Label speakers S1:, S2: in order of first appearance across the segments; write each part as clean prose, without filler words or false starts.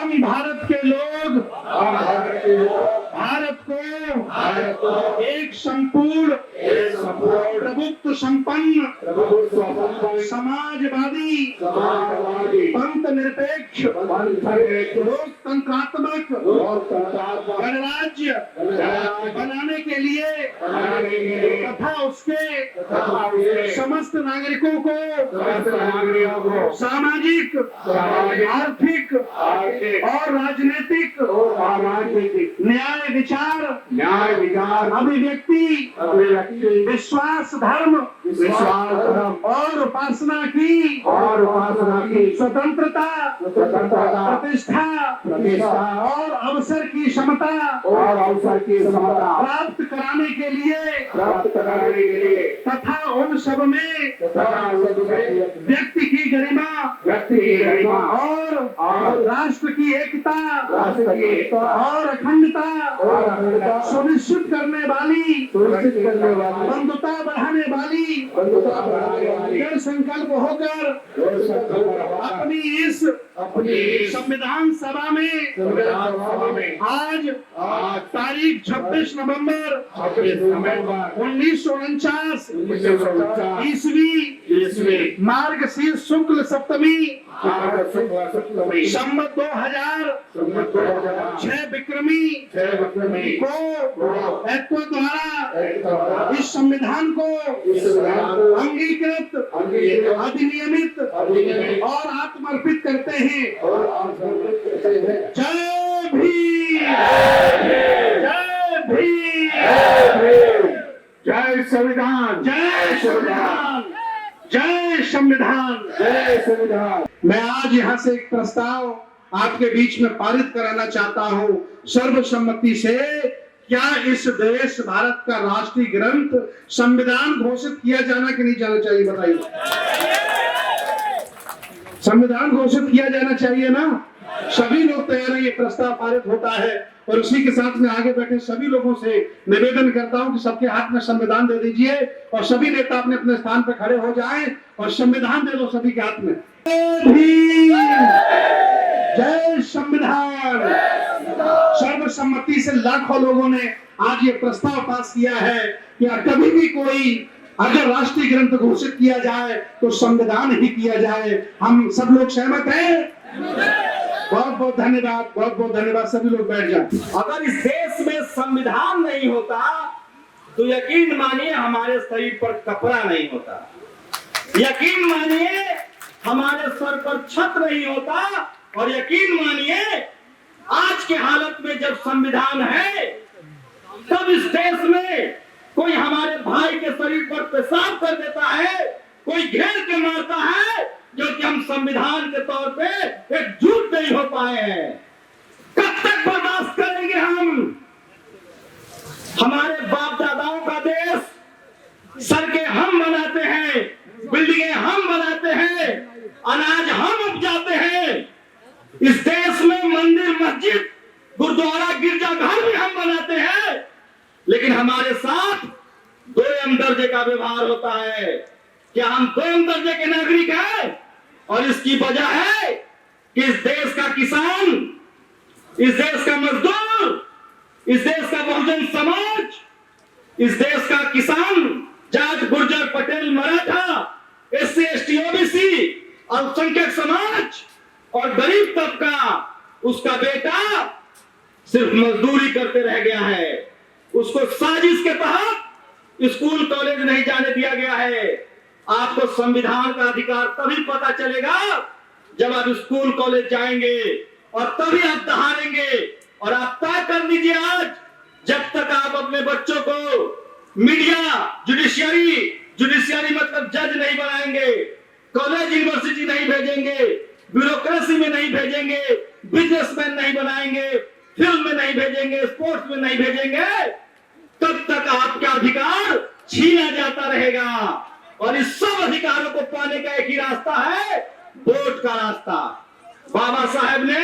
S1: हम भारत के लोग भारत को एक संपूर्ण प्रभुत्व संपन्न समाजवादी पंथ निरपेक्ष लोकतंत्रात्मक गणराज्य बनाने के लिए तथा उसके समस्त नागरिकों को सामाजिक आर्थिक और राजनीतिक न्याय विचार अभिव्यक्ति विश्वास धर्म और उपासना की स्वतंत्रता प्रतिष्ठा और अवसर की क्षमता प्राप्त कराने के लिए तथा उन सब में व्यक्ति की गरिमा और राष्ट्र की एकता और अखंडता सुनिश्चित करने वाली बंधुता बढ़ाने वाली दृढ़ संकल्प होकर अपनी इस संविधान सभा में आज तारीख 26 नवंबर 1949 ईस्वी मार्गशीर्ष शुक्ल सप्तमी संवत 2006 विक्रमी को एत्व द्वारा इस संविधान को अंगीकृत अधिनियमित और आत्मर्पित करते हैं। जय भीम, जय भीम, जय संविधान, जय संविधान, जय संविधान, जय संविधान। मैं आज यहाँ से एक प्रस्ताव आपके बीच में पारित कराना चाहता हूँ सर्वसम्मति से। क्या इस देश भारत का राष्ट्रीय ग्रंथ संविधान घोषित किया जाना कि नहीं जाना चाहिए? बताइए। संविधान घोषित किया जाना चाहिए ना? सभी लोग तैयार हैं, ये प्रस्ताव पारित होता है और उसी के साथ में आगे बैठे सभी लोगों से निवेदन करता हूं कि सबके हाथ में संविधान दे दीजिए और सभी नेता अपने अपने स्थान पर खड़े हो जाएं और संविधान दे दो सभी के हाथ में। जय संविधान। सर्वसम्मति से लाखों लोगों ने आज ये प्रस्ताव पास किया है कि कभी भी कोई अगर राष्ट्रीय ग्रंथ घोषित किया जाए तो संविधान ही किया जाए। हम सब लोग सहमत हैं? बहुत बहुत धन्यवाद, बहुत बहुत धन्यवाद। सभी लोग बैठ जाए।
S2: अगर इस देश में संविधान नहीं होता तो यकीन मानिए हमारे शरीर पर कपड़ा नहीं होता, यकीन मानिए हमारे सर पर छत नहीं होता और यकीन मानिए आज के हालत में जब संविधान है तब इस देश में कोई हमारे भाई के शरीर पर पेशाब कर देता है, कोई घेर के मारता है, जो कि हम संविधान के तौर पे एकजुट नहीं हो पाए हैं। कब तक बर्दाश्त करेंगे हम? हमारे बाप दादाओं का देश सड़कें हम बनाते हैं, बिल्डिंगें हम बनाते हैं, अनाज हम उपजाते हैं। इस देश में मंदिर मस्जिद गुरुद्वारा गिरजाघर भी हम बनाते हैं, लेकिन हमारे साथ दोयम दर्जे का व्यवहार होता है। क्या हम दोयम दर्जे के नागरिक हैं? और इसकी वजह है कि इस देश का किसान, इस देश का मजदूर, इस देश का बहुजन समाज, इस देश का किसान, Jat Gurjar Patel Maratha, SC ST OBC, अल्पसंख्यक समाज और गरीब तबका, उसका बेटा सिर्फ मजदूरी करते रह गया है। उसको साजिश के तहत स्कूल कॉलेज नहीं जाने दिया गया है। आपको संविधान का अधिकार तभी पता चलेगा जब आप स्कूल कॉलेज जाएंगे और तभी आप दहाड़ेंगे। और आप तय कर लीजिए आज, जब तक आप अपने बच्चों को मीडिया जुडिशियरी मतलब जज नहीं बनाएंगे, कॉलेज यूनिवर्सिटी नहीं भेजेंगे, ब्यूरोक्रेसी में नहीं भेजेंगे, बिजनेसमैन नहीं बनाएंगे, फिल्म में नहीं भेजेंगे, स्पोर्ट्स में नहीं भेजेंगे, तब तक आपका अधिकार छीना जाता रहेगा। और इस सब अधिकारों को पाने का एक ही रास्ता है, वोट का रास्ता। बाबा साहेब ने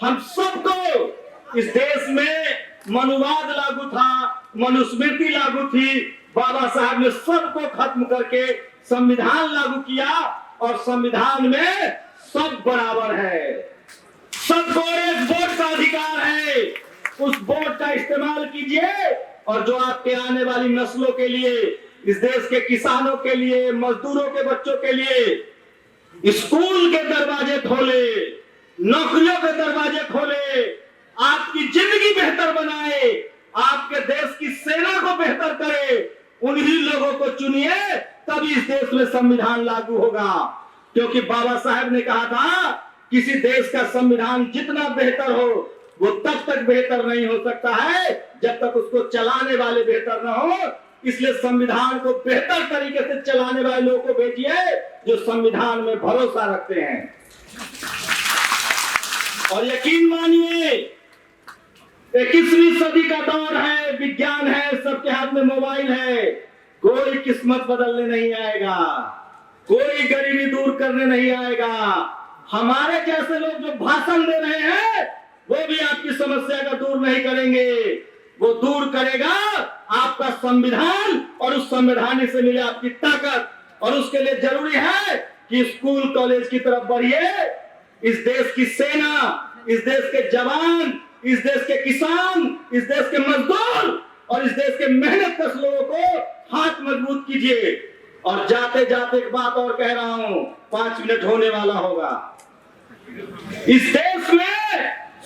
S2: हम सबको, इस देश में मनुवाद लागू था, मनुस्मृति लागू थी, बाबा साहब ने सबको खत्म करके संविधान लागू किया और संविधान में सब बराबर है, सब गोरे उस वोट का इस्तेमाल कीजिए और जो आपके आने वाली नस्लों के लिए, इस देश के किसानों के लिए, मजदूरों के बच्चों के लिए स्कूल के दरवाजे खोले, नौकरियों के दरवाजे खोले, आपकी जिंदगी बेहतर बनाए, आपके देश की सेना को बेहतर करे, उन्हीं लोगों को चुनिए, तभी इस देश में संविधान लागू होगा। क्योंकि बाबा साहब ने कहा था किसी देश का संविधान जितना बेहतर हो वो तब तक बेहतर नहीं हो सकता है जब तक उसको चलाने वाले बेहतर ना हो। इसलिए संविधान को बेहतर तरीके से चलाने वाले लोगों को भेजिए जो संविधान में भरोसा रखते हैं। और यकीन मानिए 21वीं सदी का दौर है, विज्ञान है, सबके हाथ में मोबाइल है, कोई किस्मत बदलने नहीं आएगा, कोई गरीबी दूर करने नहीं आएगा। हमारे जैसे लोग जो भाषण दे रहे हैं वो भी आपकी समस्या का दूर नहीं करेंगे, वो दूर करेगा आपका संविधान और उस संविधान से मिले आपकी ताकत। और उसके लिए जरूरी है कि स्कूल कॉलेज की तरफ बढ़िए। इस देश की सेना, इस देश के जवान, इस देश के किसान, इस देश के मजदूर और इस देश के मेहनत कश लोगों को हाथ मजबूत कीजिए। और जाते जाते एक बात और कह रहा हूं, 5 मिनट होने वाला होगा। इस देश में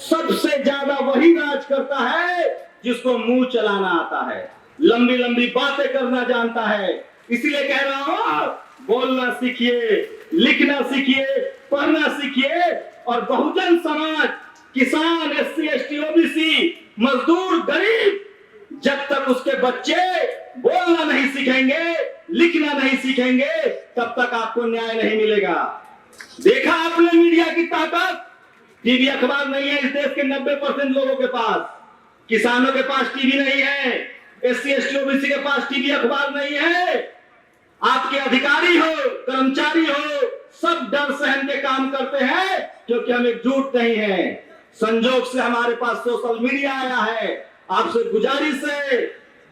S2: सबसे ज्यादा वही राज करता है जिसको मुंह चलाना आता है, लंबी लंबी बातें करना जानता है। इसीलिए कह रहा हूं, बोलना सीखिए, लिखना सीखिए, पढ़ना सीखिए। और बहुजन समाज, किसान, SC, ST, OBC, मजदूर, गरीब, जब तक उसके बच्चे बोलना नहीं सीखेंगे, लिखना नहीं सीखेंगे, तब तक आपको न्याय नहीं मिलेगा। देखा आपने मीडिया की ताकत? टीवी अखबार नहीं है इस देश के 90% लोगों के पास। किसानों के पास टीवी नहीं है, SC, ST, OBC के पास टीवी अखबार नहीं है। आपके अधिकारी हो, कर्मचारी हो, सब डर सहन के काम करते हैं क्योंकि हम एकजुट नहीं है। संजोग से हमारे पास सोशल मीडिया आया है। आपसे गुजारिश है,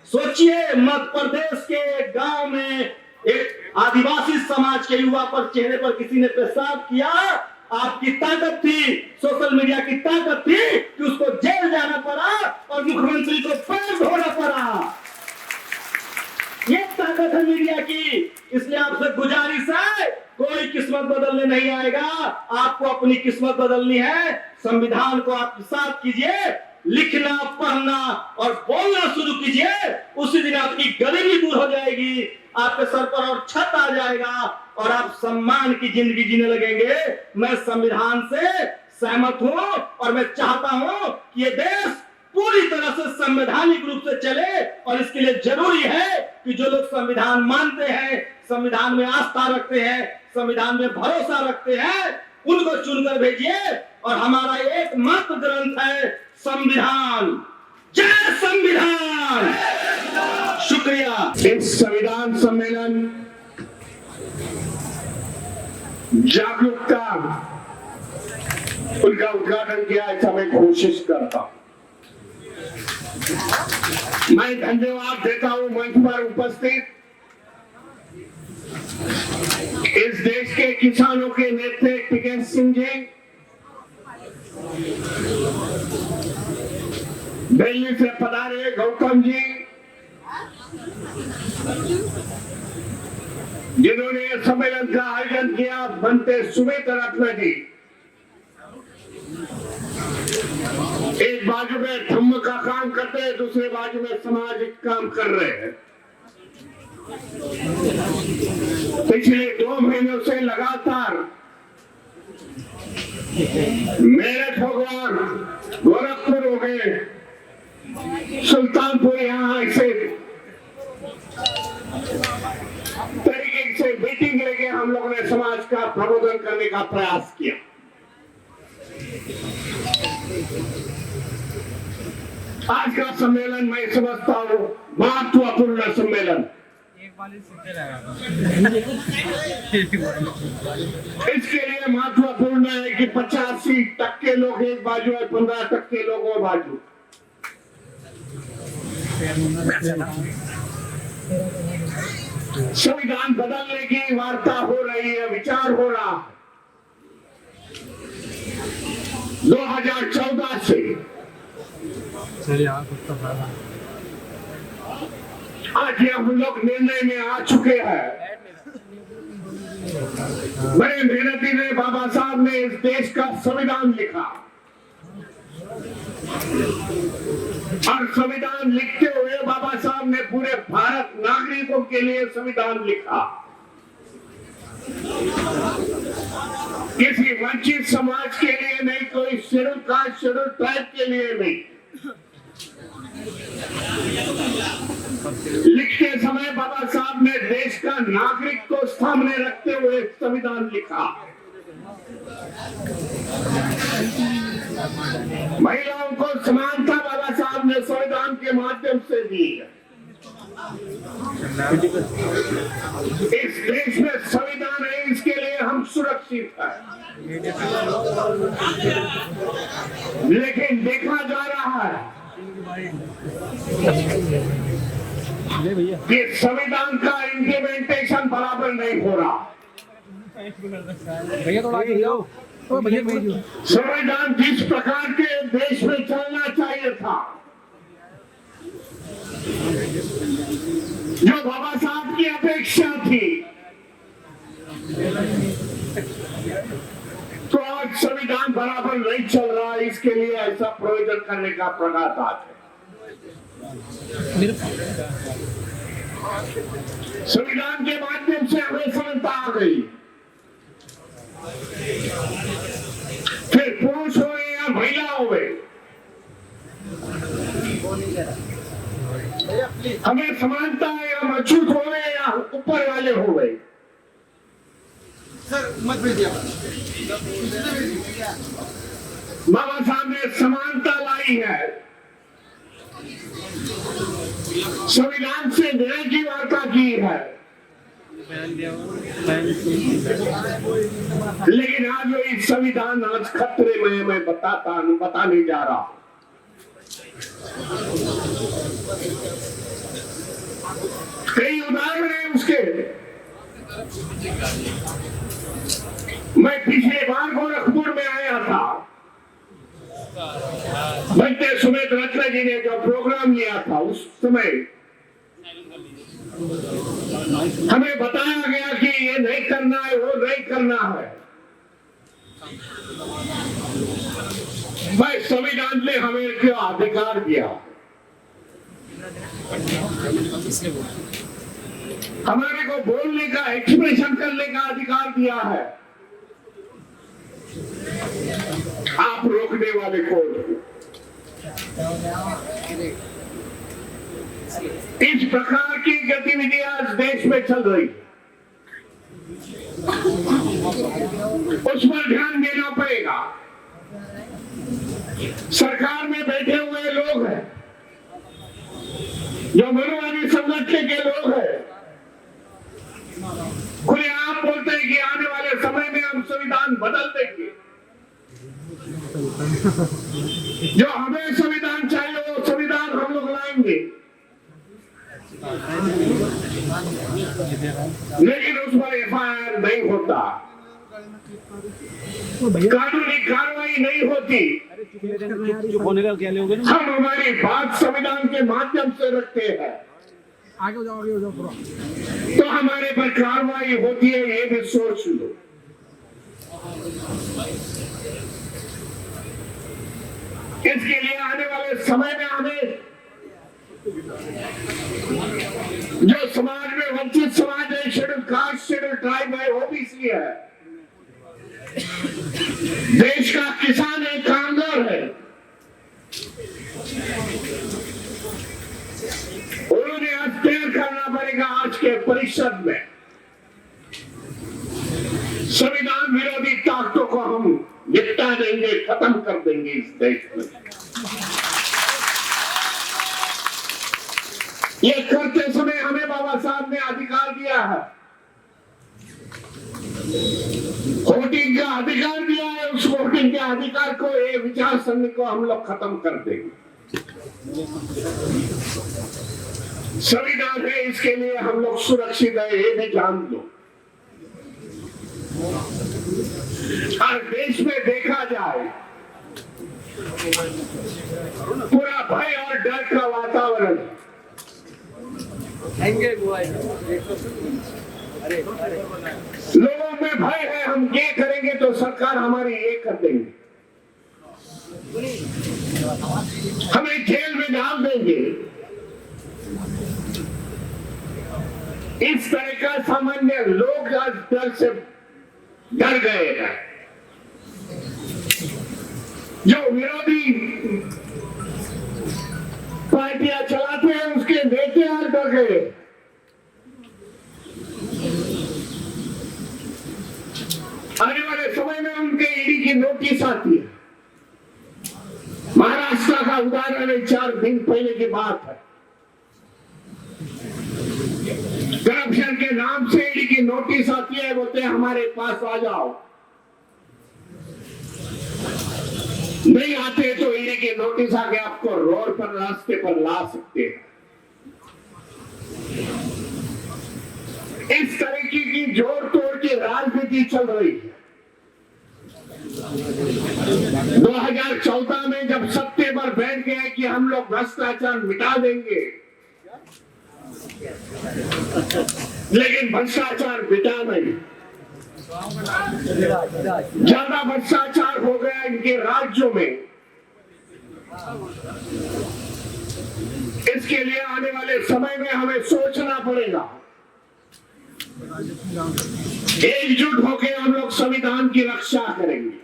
S2: सोचिए मध्य प्रदेश के गांव में एक आदिवासी समाज के युवा पर चेहरे पर किसी ने पेशाब किया, आपकी ताकत थी, सोशल मीडिया की ताकत थी कि उसको जेल जाना पड़ा और मुख्यमंत्री को पैर धोना पड़ा। ये ताकत है मीडिया की। इसलिए आपसे गुजारिश है, कोई किस्मत बदलने नहीं आएगा, आपको अपनी किस्मत बदलनी है। संविधान को आप साथ कीजिए, लिखना, पढ़ना और बोलना शुरू कीजिए। उसी दिन आपकी गरीबी दूर हो जाएगी, आपके सर पर और छत आ जाएगा और आप सम्मान की जिंदगी जीने लगेंगे। मैं संविधान से सहमत हूं और मैं चाहता हूं कि ये देश पूरी तरह से संवैधानिक रूप से चले। और इसके लिए जरूरी है कि जो लोग संविधान मानते हैं, संविधान में आस्था रखते हैं, संविधान में भरोसा रखते हैं, उनको चुनकर भेजिए। और हमारा एकमात्र ग्रंथ है संविधान। जय संविधान। शुक्रिया।
S1: इस संविधान सम्मेलन जागरूकता उनका उद्घाटन किया, ऐसा मैं कोशिश करता हूं। मैं धन्यवाद देता हूं मंच पर उपस्थित इस देश के किसानों के नेता टिकैत सिंह जी, दिल्ली से पधारे गौतम जी, जिन्होंने सम्मेलन का आयोजन किया, बनते सुमेत रत्न जी, एक बाजू में थम्ब का काम करते हैं, दूसरे बाजू में सामाजिक काम कर रहे हैं। पिछले 2 महीनों से लगातार मेरठ हो गया, गोरखपुर हो गए, सुल्तानपुर, यहाँ ऐसे तरीके से मीटिंग लेके हम लोगों ने समाज का प्रबोधन करने का प्रयास किया। आज का सम्मेलन मैं समझता हूँ महत्वपूर्ण सम्मेलन। इसके लिए महत्वपूर्ण है कि 85% लोग एक बाजू और 15% लोग वो बाजू। संविधान बदलने की वार्ता हो रही है, विचार हो रहा है। 2014 से आज ये हम लोग निर्णय में आ चुके हैं। बड़े मेहनती ने बाबा साहब ने इस देश का संविधान लिखा और संविधान लिखते हुए बाबा साहब ने पूरे भारत नागरिकों के लिए संविधान लिखा। किसी वंचित समाज के लिए नहीं, कोई शेड्यूल कास्ट शेड्यूल ट्राइब के लिए नहीं। लिखते समय बाबा साहब ने देश का नागरिक को सामने रखते हुए संविधान लिखा। महिलाओं को समानता बाबा साहब ने संविधान के माध्यम से दी है। इस देश में संविधान है, इसके लिए हम सुरक्षित हैं। लेकिन देखा जा रहा है कि संविधान का इम्प्लीमेंटेशन बराबर नहीं हो रहा। संविधान जिस प्रकार के देश में चलना चाहिए था, जो बाबा साहब की अपेक्षा थी, तो आज संविधान बराबर नहीं चल रहा। इसके लिए ऐसा प्रोविजन करने का प्रयास आज है। संविधान के माध्यम से हमें समझता आ गई, फिर पुरुष हो या महिला हो, हमें समानता है या अछूत हो गए या ऊपर वाले हो गए। बाबा साहब ने समानता लाई है, संविधान से न्याय की वार्ता की है। लेकिन आज वही संविधान आज खतरे में मैं बताने जा रहा। कई उदाहरण है उसके। मैं पिछले बार गोरखपुर में आया था, बनते सुमित रत्न जी ने जो प्रोग्राम लिया था, उस समय हमें बताया गया कि ये नहीं करना है, वो नहीं करना है। भाई संविधान ने हमें क्या अधिकार दिया? हमारे को बोलने का, एक्सप्रेशन करने का अधिकार दिया है। आप रोकने वाले कौन? इस प्रकार की गतिविधियां आज देश में चल रही, उस पर ध्यान देना पड़ेगा। सरकार में बैठे हुए लोग हैं, जो मनुवादी संगठन के लोग हैं, खुलेआम बोलते हैं कि आने वाले समय में हम संविधान बदल देंगे। जो हमें संविधान चाहिए वो संविधान हम लोग लाएंगे, लेकिन उस पर एफआईआर नहीं होता, कानूनी कार्रवाई नहीं होती। हम हमारी बात संविधान के माध्यम से रखते हैं,
S3: आगे हो जाओ
S1: तो हमारे पर कार्रवाई होती है। ये भी सोच लो। इसके लिए आने वाले समय में हमें, जो समाज में वंचित समाज है, शेड्यूल कास्ट शेड्यूल ट्राइब है, ओबीसी है, देश का किसान है, कामगार है, उन्होंने आज तय करना पड़ेगा। आज के परिषद में संविधान विरोधी ताकतों को हम निपटा देंगे, खत्म कर देंगे इस देश में। ये करते समय हमें बाबा साहब ने अधिकार दिया है, वोटिंग का अधिकार दिया है। उस वोटिंग के अधिकार को, ये विचार संघ को हम लोग खत्म कर देंगे। संविधान है, इसके लिए हम लोग सुरक्षित है, ये भी जान लो। और देश में देखा जाए, पूरा भय और डर का वातावरण। लोगों में भय है, हम ये करेंगे तो सरकार हमारी ये कर देंगे, हमें जेल में डाल देंगे। इस तरह का सामान्य लोग आज डर से डर गए हैं। जो विरोधी पार्टियां चलाते हैं उसके नेता आज डर गए। आने वाले समय में उनके ईडी की नोटिस आती है। महाराष्ट्र का उदाहरण 4 दिन पहले की बात है। करप्शन के नाम से ईडी की नोटिस आती है, बोलते हैं हमारे पास आ जाओ। नहीं आते तो ईडी की नोटिस आके आपको रोड पर रास्ते पर ला सकते हैं। इस तरीके की जोड़ तोड़ की राजनीति चल रही है। 2014 में जब सत्ते पर बैठ गए कि हम लोग भ्रष्टाचार मिटा देंगे, लेकिन भ्रष्टाचार मिटा नहीं, ज्यादा भ्रष्टाचार हो गया इनके राज्यों में। इसके लिए आने वाले समय में हमें सोचना पड़ेगा। एकजुट होकर हम लोग संविधान की रक्षा करेंगे।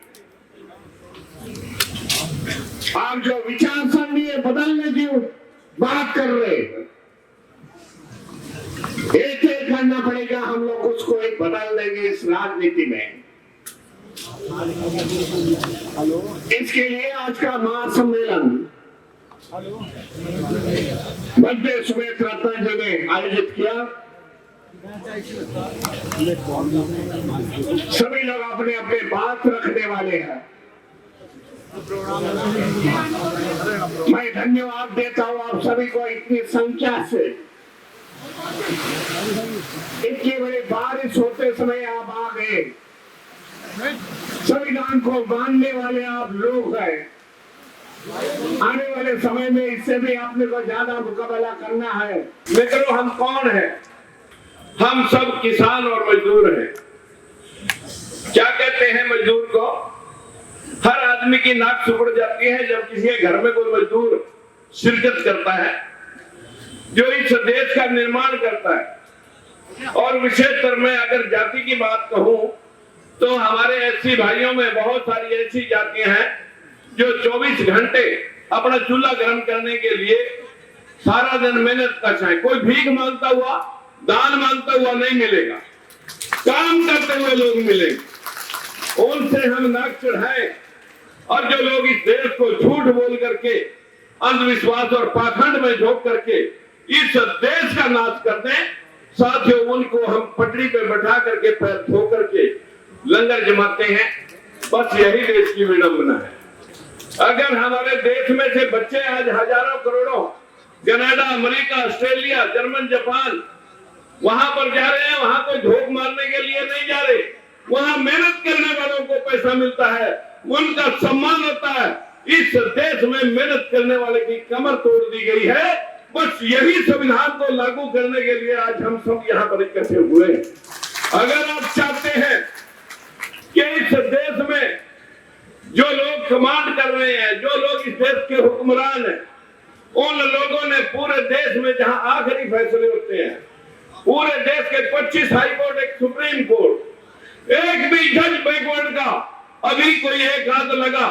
S1: आप जो विचार सरणी है बदलने की बात कर रहे हैं, एक एक करना पड़ेगा, हम लोग उसको एक बदल देंगे इस राजनीति में। इसके लिए आज का महासम्मेलन मध्य सुमेध रत्न जी ने आयोजित किया। सभी लोग अपने अपने बात रखने वाले हैं। मैं धन्यवाद देता हूँ आप सभी को, इतनी संख्या से इतनी बड़ी बारिश होते समय आप आ गए। संविधान को मानने वाले आप लोग हैं। आने वाले समय में इससे भी आपने को ज्यादा मुकाबला करना है। मित्रों, हम कौन है? हम सब किसान और मजदूर हैं। क्या कहते हैं मजदूर को? हर आदमी की नाक सुपड़ जाती है जब किसी के घर में कोई मजदूर शिरकत करता है, जो इस देश का निर्माण करता है। और विशेषकर मैं अगर जाति की बात कहूं तो हमारे एससी भाइयों में बहुत सारी ऐसी जातियां हैं जो 24 घंटे अपना चूल्हा गर्म करने के लिए सारा दिन मेहनत करते हैं। कोई भीख मांगता हुआ, दान मांगता हुआ नहीं मिलेगा, काम करते हुए लोग मिलेंगे। उनसे हम नाक चढ़ाएं। और जो लोग इस देश को झूठ बोल करके, अंधविश्वास और पाखंड में झोंक करके इस देश का नाश करते हैं, साथियों उनको हम पटरी पे बैठा करके पैर धो करके लंगर जमाते हैं। बस यही देश की विडंबना है। अगर हमारे देश में से बच्चे आज हजारों करोड़ों Canada, America, Australia, German, Japan वहां पर जा रहे हैं, वहां कोई धोख मारने के लिए नहीं जा रहे, वहां मेहनत करने वालों को पैसा मिलता है, उनका सम्मान होता है। इस देश में मेहनत करने वाले की कमर तोड़ दी गई है। बस यही संविधान को लागू करने के लिए आज हम सब यहाँ पर इकट्ठे हुए हैं। अगर आप चाहते हैं कि इस देश में जो लोग कमांड कर रहे हैं, जो लोग इस देश के हुक्मरान हैं, उन लोगों ने पूरे देश में जहां आखिरी फैसले होते हैं, पूरे देश के 25 हाई कोर्ट, एक सुप्रीम कोर्ट, एक भी जज बैकवर्ड का अभी कोई एक हाथ लगा,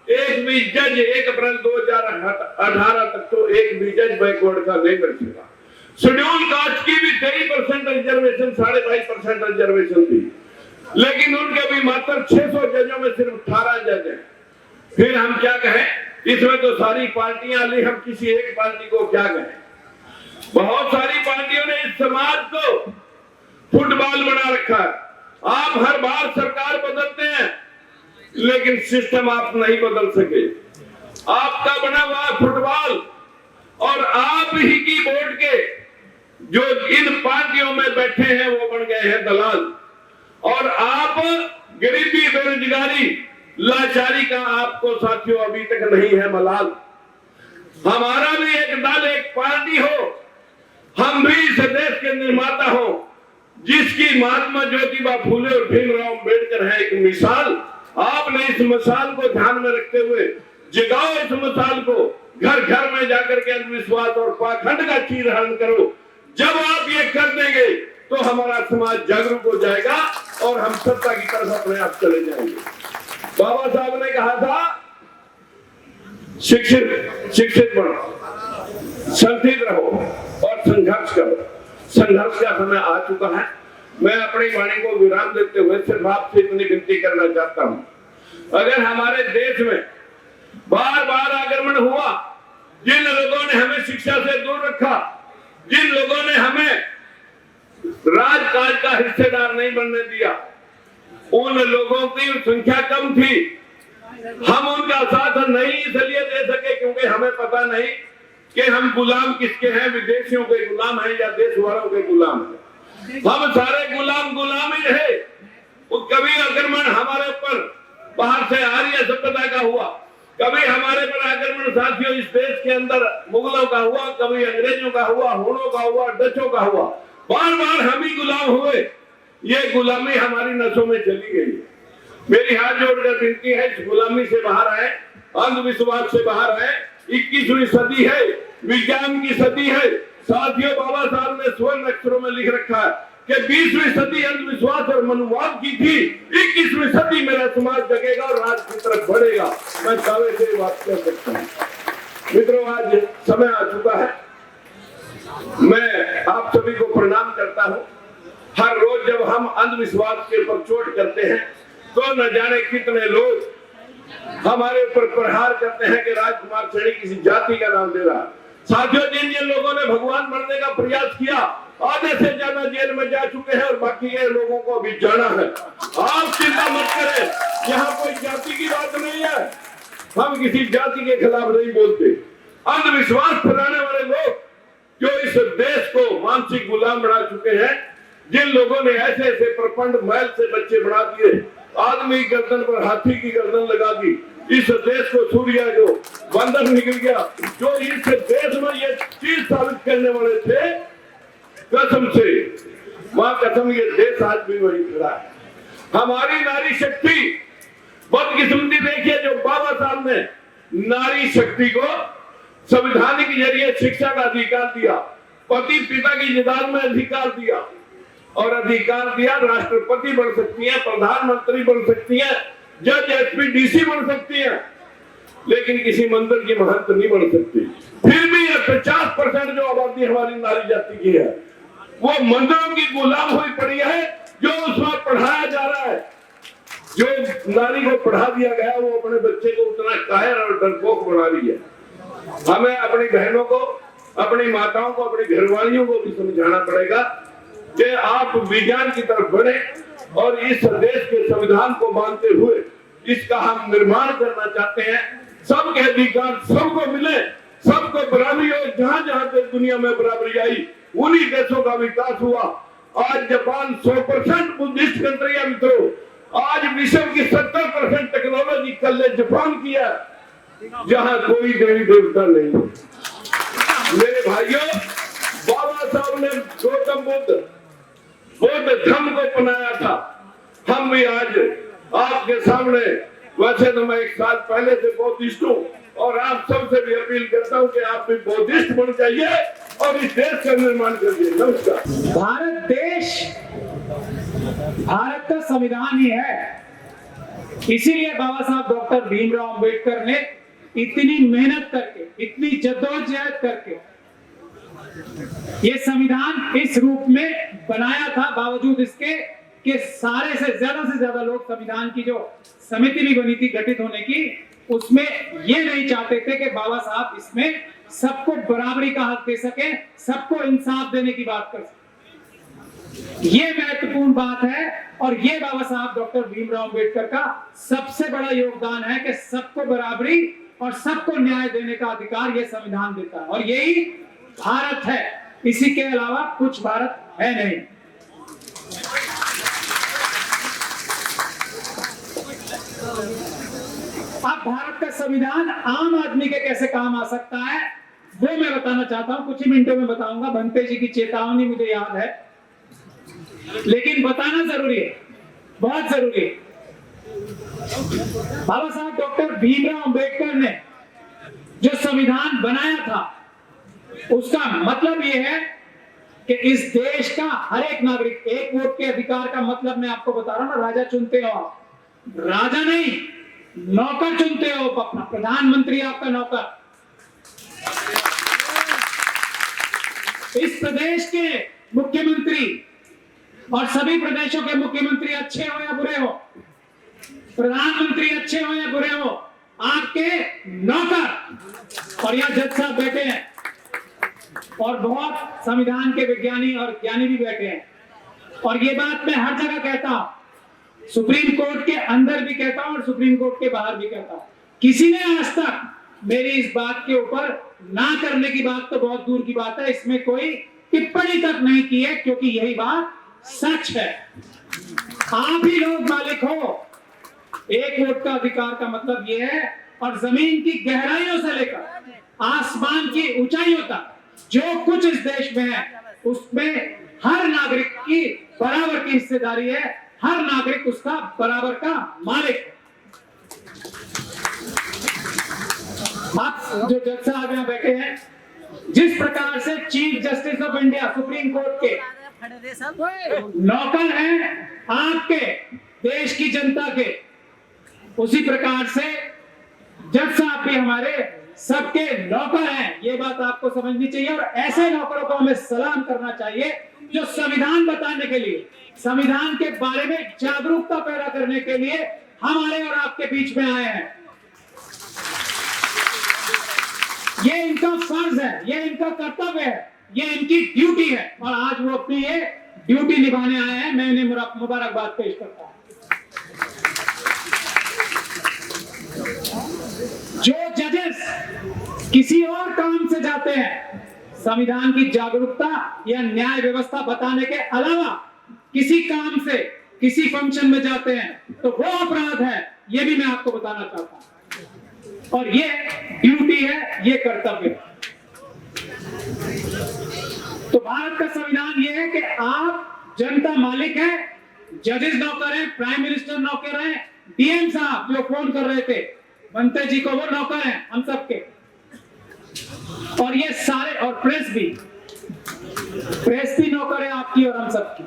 S1: एक भी जज 1 अप्रैल 2018 तक तो एक भी जज बैकवर्ड का नहीं मिल सका। शेड्यूल कास्ट की भी 23% रिजर्वेशन, 22.5% रिजर्वेशन थी, लेकिन उनके भी मात्र 600 जजों में सिर्फ 18 जज हैं। फिर हम क्या कहें? इसमें तो सारी पार्टियां ली, हम किसी एक पार्टी को क्या कहें? बहुत सारी पार्टियों ने इस समाज को फुटबॉल बना रखा है। आप हर बार सरकार बदलते हैं, लेकिन सिस्टम आप नहीं बदल सके। आपका बना हुआ फुटबॉल और आप ही की वोट के जो इन पार्टियों में बैठे हैं वो बन गए हैं दलाल। और आप गरीबी, बेरोजगारी, लाचारी का आपको साथियों अभी तक नहीं है मलाल। हमारा भी एक दल, एक पार्टी हो, हम भी इस देश के निर्माता हो, जिसकी महात्मा ज्योतिबा फूले और भीमराव अम्बेडकर है एक मिसाल। आपने इस मिसाल को ध्यान में रखते हुए जगाओ इस मिसाल को, घर घर में जाकर के अंधविश्वास और पाखंड का चीरहरण करो। जब आप ये कर देंगे तो हमारा समाज जागरूक हो जाएगा और हम सत्ता की तरफ अपने आप चले जाएंगे। बाबा साहब ने कहा था शिक्षित बनो, संगठित रहो और संघर्ष करो। संघर्ष का समय आ चुका है। मैं अपनी वाणी को विराम देते हुए सिर्फ आपसे इतनी विनती करना चाहता हूं, अगर हमारे देश में बार बार आक्रमण हुआ, जिन लोगों ने हमें शिक्षा से दूर रखा, जिन लोगों ने हमें राजकाज का हिस्सेदार नहीं बनने दिया, उन लोगों की संख्या कम थी। हम उनका साथ नहीं इसलिए दे सके क्योंकि हमें पता नहीं कि हम गुलाम किसके हैं, विदेशियों के गुलाम हैं या देश वालों के गुलाम हैं। हम सारे गुलाम ही रहे। कभी आक्रमण हमारे ऊपर बाहर से आर्य सभ्यता का हुआ, कभी हमारे पर आक्रमण साथियों इस देश के अंदर मुगलों का हुआ, कभी अंग्रेजों का हुआ, हुनों का हुआ, डचों का हुआ। बार बार हम ही गुलाम हुए। ये गुलामी हमारी नसों में चली गई है। मेरी हाथ जोड़कर विनती है, इस गुलामी से बाहर आए, अंधविश्वास से बाहर आए। 21वीं सदी है, विज्ञान की सदी है। साथियों, बाबा साहब ने स्वर्ण अक्षरों में लिख रखा है कि 20वीं सदी अंधविश्वास और मनुवाद की थी, 21वीं सदी मेरा समाज जगेगा और राज की तरफ बढ़ेगा। मैं दावे से बात कर सकता हूँ। मित्रों, आज समय आ चुका है। मैं आप सभी को प्रणाम करता हूँ। हर रोज जब हम अंधविश्वास के ऊपर चोट करते हैं तो न जाने कितने लोग हमारे ऊपर प्रहार करते हैं कि राजकुमार सैनी किसी जाति का नाम दे रहा। साथियों, जिन लोगों ने भगवान बनने का प्रयास किया, आधे से ज्यादा जेल में जा चुके हैं और बाकी ये लोगों को अभी जाना है। आप चिंता मत करें, यहाँ कोई जाति की बात नहीं है। हम किसी जाति के खिलाफ नहीं बोलते। अंधविश्वास फैलाने वाले लोग जो इस देश को मानसिक गुलाम बना चुके हैं, जिन लोगों ने ऐसे ऐसे प्रपंड मैल से बच्चे बना दिए, आदमी गर्दन पर हाथी की गर्दन लगा दी, इस देश को सूर्या जो बंदर निकल गया, जो इस देश में ये चीज साबित करने वाले थे, कसम से मां कसम, ये देश आज भी वही खड़ा है। हमारी नारी शक्ति, बदकिस्मती देखिए, जो बाबा साहब ने नारी शक्ति को संविधान के जरिए शिक्षा का अधिकार दिया, पति पिता की जायदाद में अधिकार दिया और अधिकार दिया, राष्ट्रपति बन सकती है, प्रधानमंत्री बन सकती है, जज एसपी डीसी बन सकती है, लेकिन किसी मंदिर की महंत नहीं बन सकती। फिर भी ये 50% जो आबादी हमारी नारी जाति की है, वो मंदिरों की गुलाम हुई पड़ी है। जो उसमें पढ़ाया जा रहा है, जो नारी को पढ़ा दिया गया, वो अपने बच्चे को उतना कायर और डरपोक बना रही है। हमें अपनी बहनों को, अपनी माताओं को, अपनी घरवालियों को भी समझाना पड़ेगा कि आप विज्ञान की तरफ बढ़े और इस देश के संविधान को मानते हुए इसका हम निर्माण करना चाहते हैं। सबके अधिकार सबको मिले, सबको बराबरी हो। जहां जहां पे दुनिया में बराबरी आई, उन्हीं देशों का विकास हुआ। आज जापान 100% बुद्धिस्ट कंट्री है मित्रों। आज विश्व की 70% टेक्नोलॉजी कल ने जापान किया, जहां कोई देवी देवता नहीं। मेरे भाइयों, बाबा साहब ने गौतम बौद्ध धर्म को अपनाया था। हम भी आज आपके सामने, वैसे तो मैं 1 साल पहले से बौद्धिस्ट हूँ और आप सबसे भी अपील करता हूँ कि आप भी बौद्धिस्ट बन जाइए और इस देश का निर्माण करिए। नमस्कार।
S3: भारत देश, भारत का संविधान ही है। इसीलिए बाबा साहब डॉक्टर भीमराव अंबेडकर ने इतनी मेहनत करके, इतनी जद्दोजहद करके ये संविधान इस रूप में बनाया था। बावजूद इसके कि सारे से ज्यादा लोग संविधान की जो समिति भी बनी थी गठित होने की, उसमें ये नहीं चाहते थे कि बाबा साहब इसमें सबको बराबरी का हक दे सके, सबको इंसाफ देने की बात कर सके। ये महत्वपूर्ण बात है और ये बाबा साहब डॉक्टर भीमराव अंबेडकर का सबसे बड़ा योगदान है कि सबको बराबरी और सबको न्याय देने का अधिकार ये संविधान देता है। और यही भारत है, इसी के अलावा कुछ भारत है नहीं। अब भारत का संविधान आम आदमी के कैसे काम आ सकता है वो मैं बताना चाहता हूं, कुछ ही मिनटों में बताऊंगा। भंते जी की चेतावनी मुझे याद है, लेकिन बताना जरूरी है, बहुत जरूरी है। बाबा साहब डॉक्टर भीमराव अंबेडकर ने जो संविधान बनाया था उसका मतलब यह है कि इस देश का हर एक नागरिक एक वोट के अधिकार का मतलब मैं आपको बता रहा हूं ना। राजा चुनते हो आप, राजा नहीं, नौकर चुनते हो अपना, प्रधानमंत्री आपका नौकर। इस प्रदेश के मुख्यमंत्री और सभी प्रदेशों के मुख्यमंत्री अच्छे हो या बुरे हो, प्रधानमंत्री अच्छे हो या बुरे हो, आपके नौकर। और यहाँ जज साहब बैठे हैं और बहुत संविधान के विज्ञानी और ज्ञानी भी बैठे हैं, और ये बात मैं हर जगह कहता हूं, सुप्रीम कोर्ट के अंदर भी कहता हूं और सुप्रीम कोर्ट के बाहर भी कहता हूं। किसी ने आज तक मेरी इस बात के ऊपर ना करने की बात तो बहुत दूर की बात है, इसमें कोई टिप्पणी तक नहीं की है, क्योंकि यही बात सच है। आप ही लोग मालिक हो, एक वोट का अधिकार का मतलब यह है। और जमीन की गहराइयों से लेकर आसमान की ऊंचाइयों तक जो कुछ इस देश में है उसमें हर नागरिक की बराबर की हिस्सेदारी है, हर नागरिक उसका बराबर का मालिक है। आप जो जज साहब यहाँ बैठे हैं, जिस प्रकार से chief justice of India supreme court के नौकर हैं आपके देश की जनता के, उसी प्रकार से जज साहब भी हमारे सबके नौकर हैं। ये बात आपको समझनी चाहिए, और ऐसे नौकरों को हमें सलाम करना चाहिए जो संविधान बताने के लिए, संविधान के बारे में जागरूकता पैदा करने के लिए हमारे और आपके बीच में आए हैं। ये इनका फर्ज है, ये इनका कर्तव्य है, ये इनकी ड्यूटी है, और आज वो अपनी ये ड्यूटी निभाने आए हैं। मैं इन्हें मुबारकबाद पेश करता हूं। जो जजेस किसी और काम से जाते हैं, संविधान की जागरूकता या न्याय व्यवस्था बताने के अलावा किसी काम से किसी फंक्शन में जाते हैं, तो वो अपराध है, ये भी मैं आपको बताना चाहता हूं। और ये ड्यूटी है, ये कर्तव्य है। तो भारत का संविधान ये है कि आप जनता मालिक है, जजेस नौकर है, प्राइम मिनिस्टर नौकर है, डीएम साहब जो फोन कर रहे थे भंते जी को, वो नौकर है हम सबके। और ये सारे, और प्रेस भी नौकर है आपकी और हम सबकी।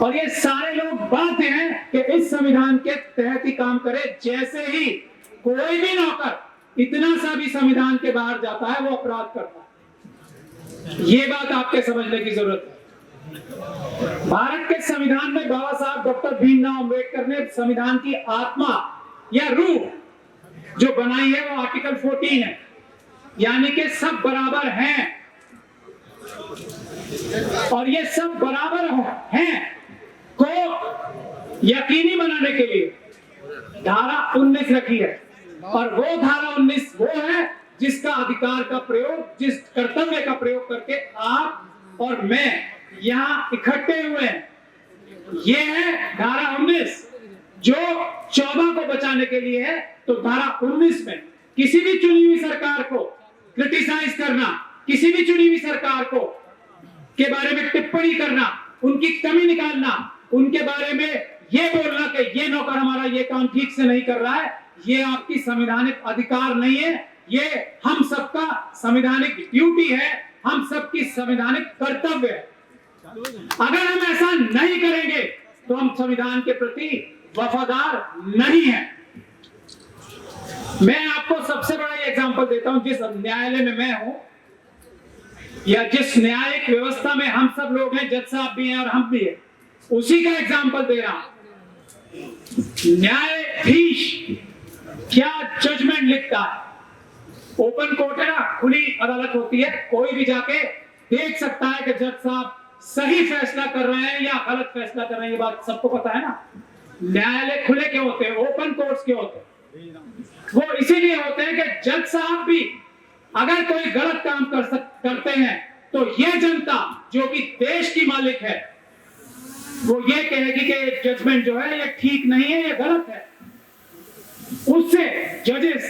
S3: और ये सारे लोग बाध्य हैं कि इस संविधान के तहत ही काम करें। जैसे ही कोई भी नौकर इतना सा भी संविधान के बाहर जाता है वो अपराध करता है। ये बात आपके समझने की जरूरत है। भारत के संविधान में बाबा साहब डॉक्टर भीमराव अंबेडकर ने संविधान की आत्मा या रूह जो बनाई है वो आर्टिकल 14 है, यानी कि सब बराबर हैं। और ये सब बराबर हैं को यकीनी बनाने के लिए धारा 19 रखी है। और वो धारा 19 वो है जिसका अधिकार का प्रयोग, जिस कर्तव्य का प्रयोग करके आप और मैं यहाँ इकट्ठे हुए हैं। ये है धारा 19 जो 14 को बचाने के लिए है। तो धारा 19 में किसी भी चुनी हुई सरकार को क्रिटिसाइज करना, किसी भी चुनी हुई सरकार को के बारे में टिप्पणी करना, उनकी कमी निकालना, उनके बारे में ये बोलना कि ये नौकर हमारा ये काम ठीक से नहीं कर रहा है, ये आपकी संवैधानिक अधिकार नहीं है, ये हम सबका संवैधानिक ड्यूटी है, हम सबकी संवैधानिक कर्तव्य है। अगर हम ऐसा नहीं करेंगे तो हम संविधान के प्रति वफादार नहीं हैं। मैं आपको सबसे बड़ा एग्जांपल देता हूं। जिस न्यायालय में मैं हूं या जिस न्यायिक व्यवस्था में हम सब लोग हैं, जज साहब भी हैं और हम भी हैं, उसी का एग्जांपल दे रहा हूं। न्यायाधीश क्या जजमेंट लिखता है? ओपन कोर्ट है ना, खुली अदालत होती है, कोई भी जाके देख सकता है कि जज साहब सही फैसला कर रहे हैं या गलत फैसला कर रहे हैं। ये बात सबको पता है ना। न्यायालय खुले क्यों होते हैं, ओपन कोर्ट्स क्यों होते हैं? वो इसीलिए होते हैं कि जज साहब भी अगर कोई गलत काम करते हैं तो ये जनता जो कि देश की मालिक है वो ये कहेगी कि जजमेंट जो है ये ठीक नहीं है, ये गलत है। उससे जजेस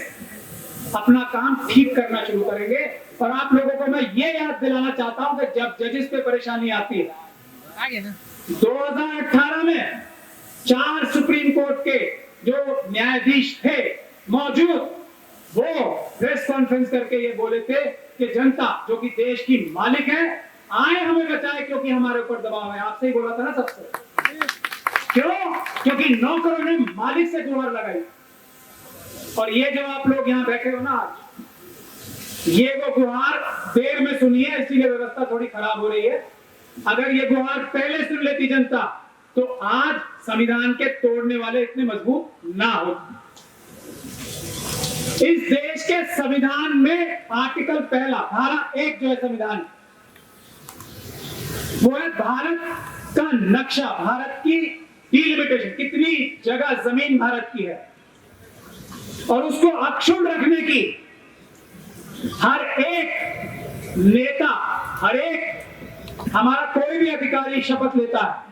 S3: अपना काम ठीक करना शुरू करेंगे। और आप लोगों को मैं ये याद दिलाना चाहता हूं कि जब जजेस पे परेशानी आती है, 2018 में 4 सुप्रीम कोर्ट के जो न्यायाधीश थे मौजूद, वो प्रेस कॉन्फ्रेंस करके ये बोले थे कि जनता जो कि देश की मालिक है आए हमें बचाए क्योंकि हमारे ऊपर दबाव है। आपसे ही बोला था ना सबसे। क्यों? क्योंकि नौकरों ने मालिक से गुहार लगाई। और ये जो आप लोग यहाँ बैठे हो ना आज, ये वो गुहार देर में सुनी है, इसीलिए व्यवस्था थोड़ी खराब हो रही है। अगर ये गुहार पहले सुन लेती जनता तो आज संविधान के तोड़ने वाले इतने मजबूत ना हो। इस देश के संविधान में आर्टिकल पहला धारा 1 जो है संविधान, वो है भारत का नक्शा, भारत की डिलिमिटेशन, कितनी जगह जमीन भारत की है, और उसको अक्षुण्ण रखने की हर एक नेता, हर एक हमारा कोई भी अधिकारी शपथ लेता है।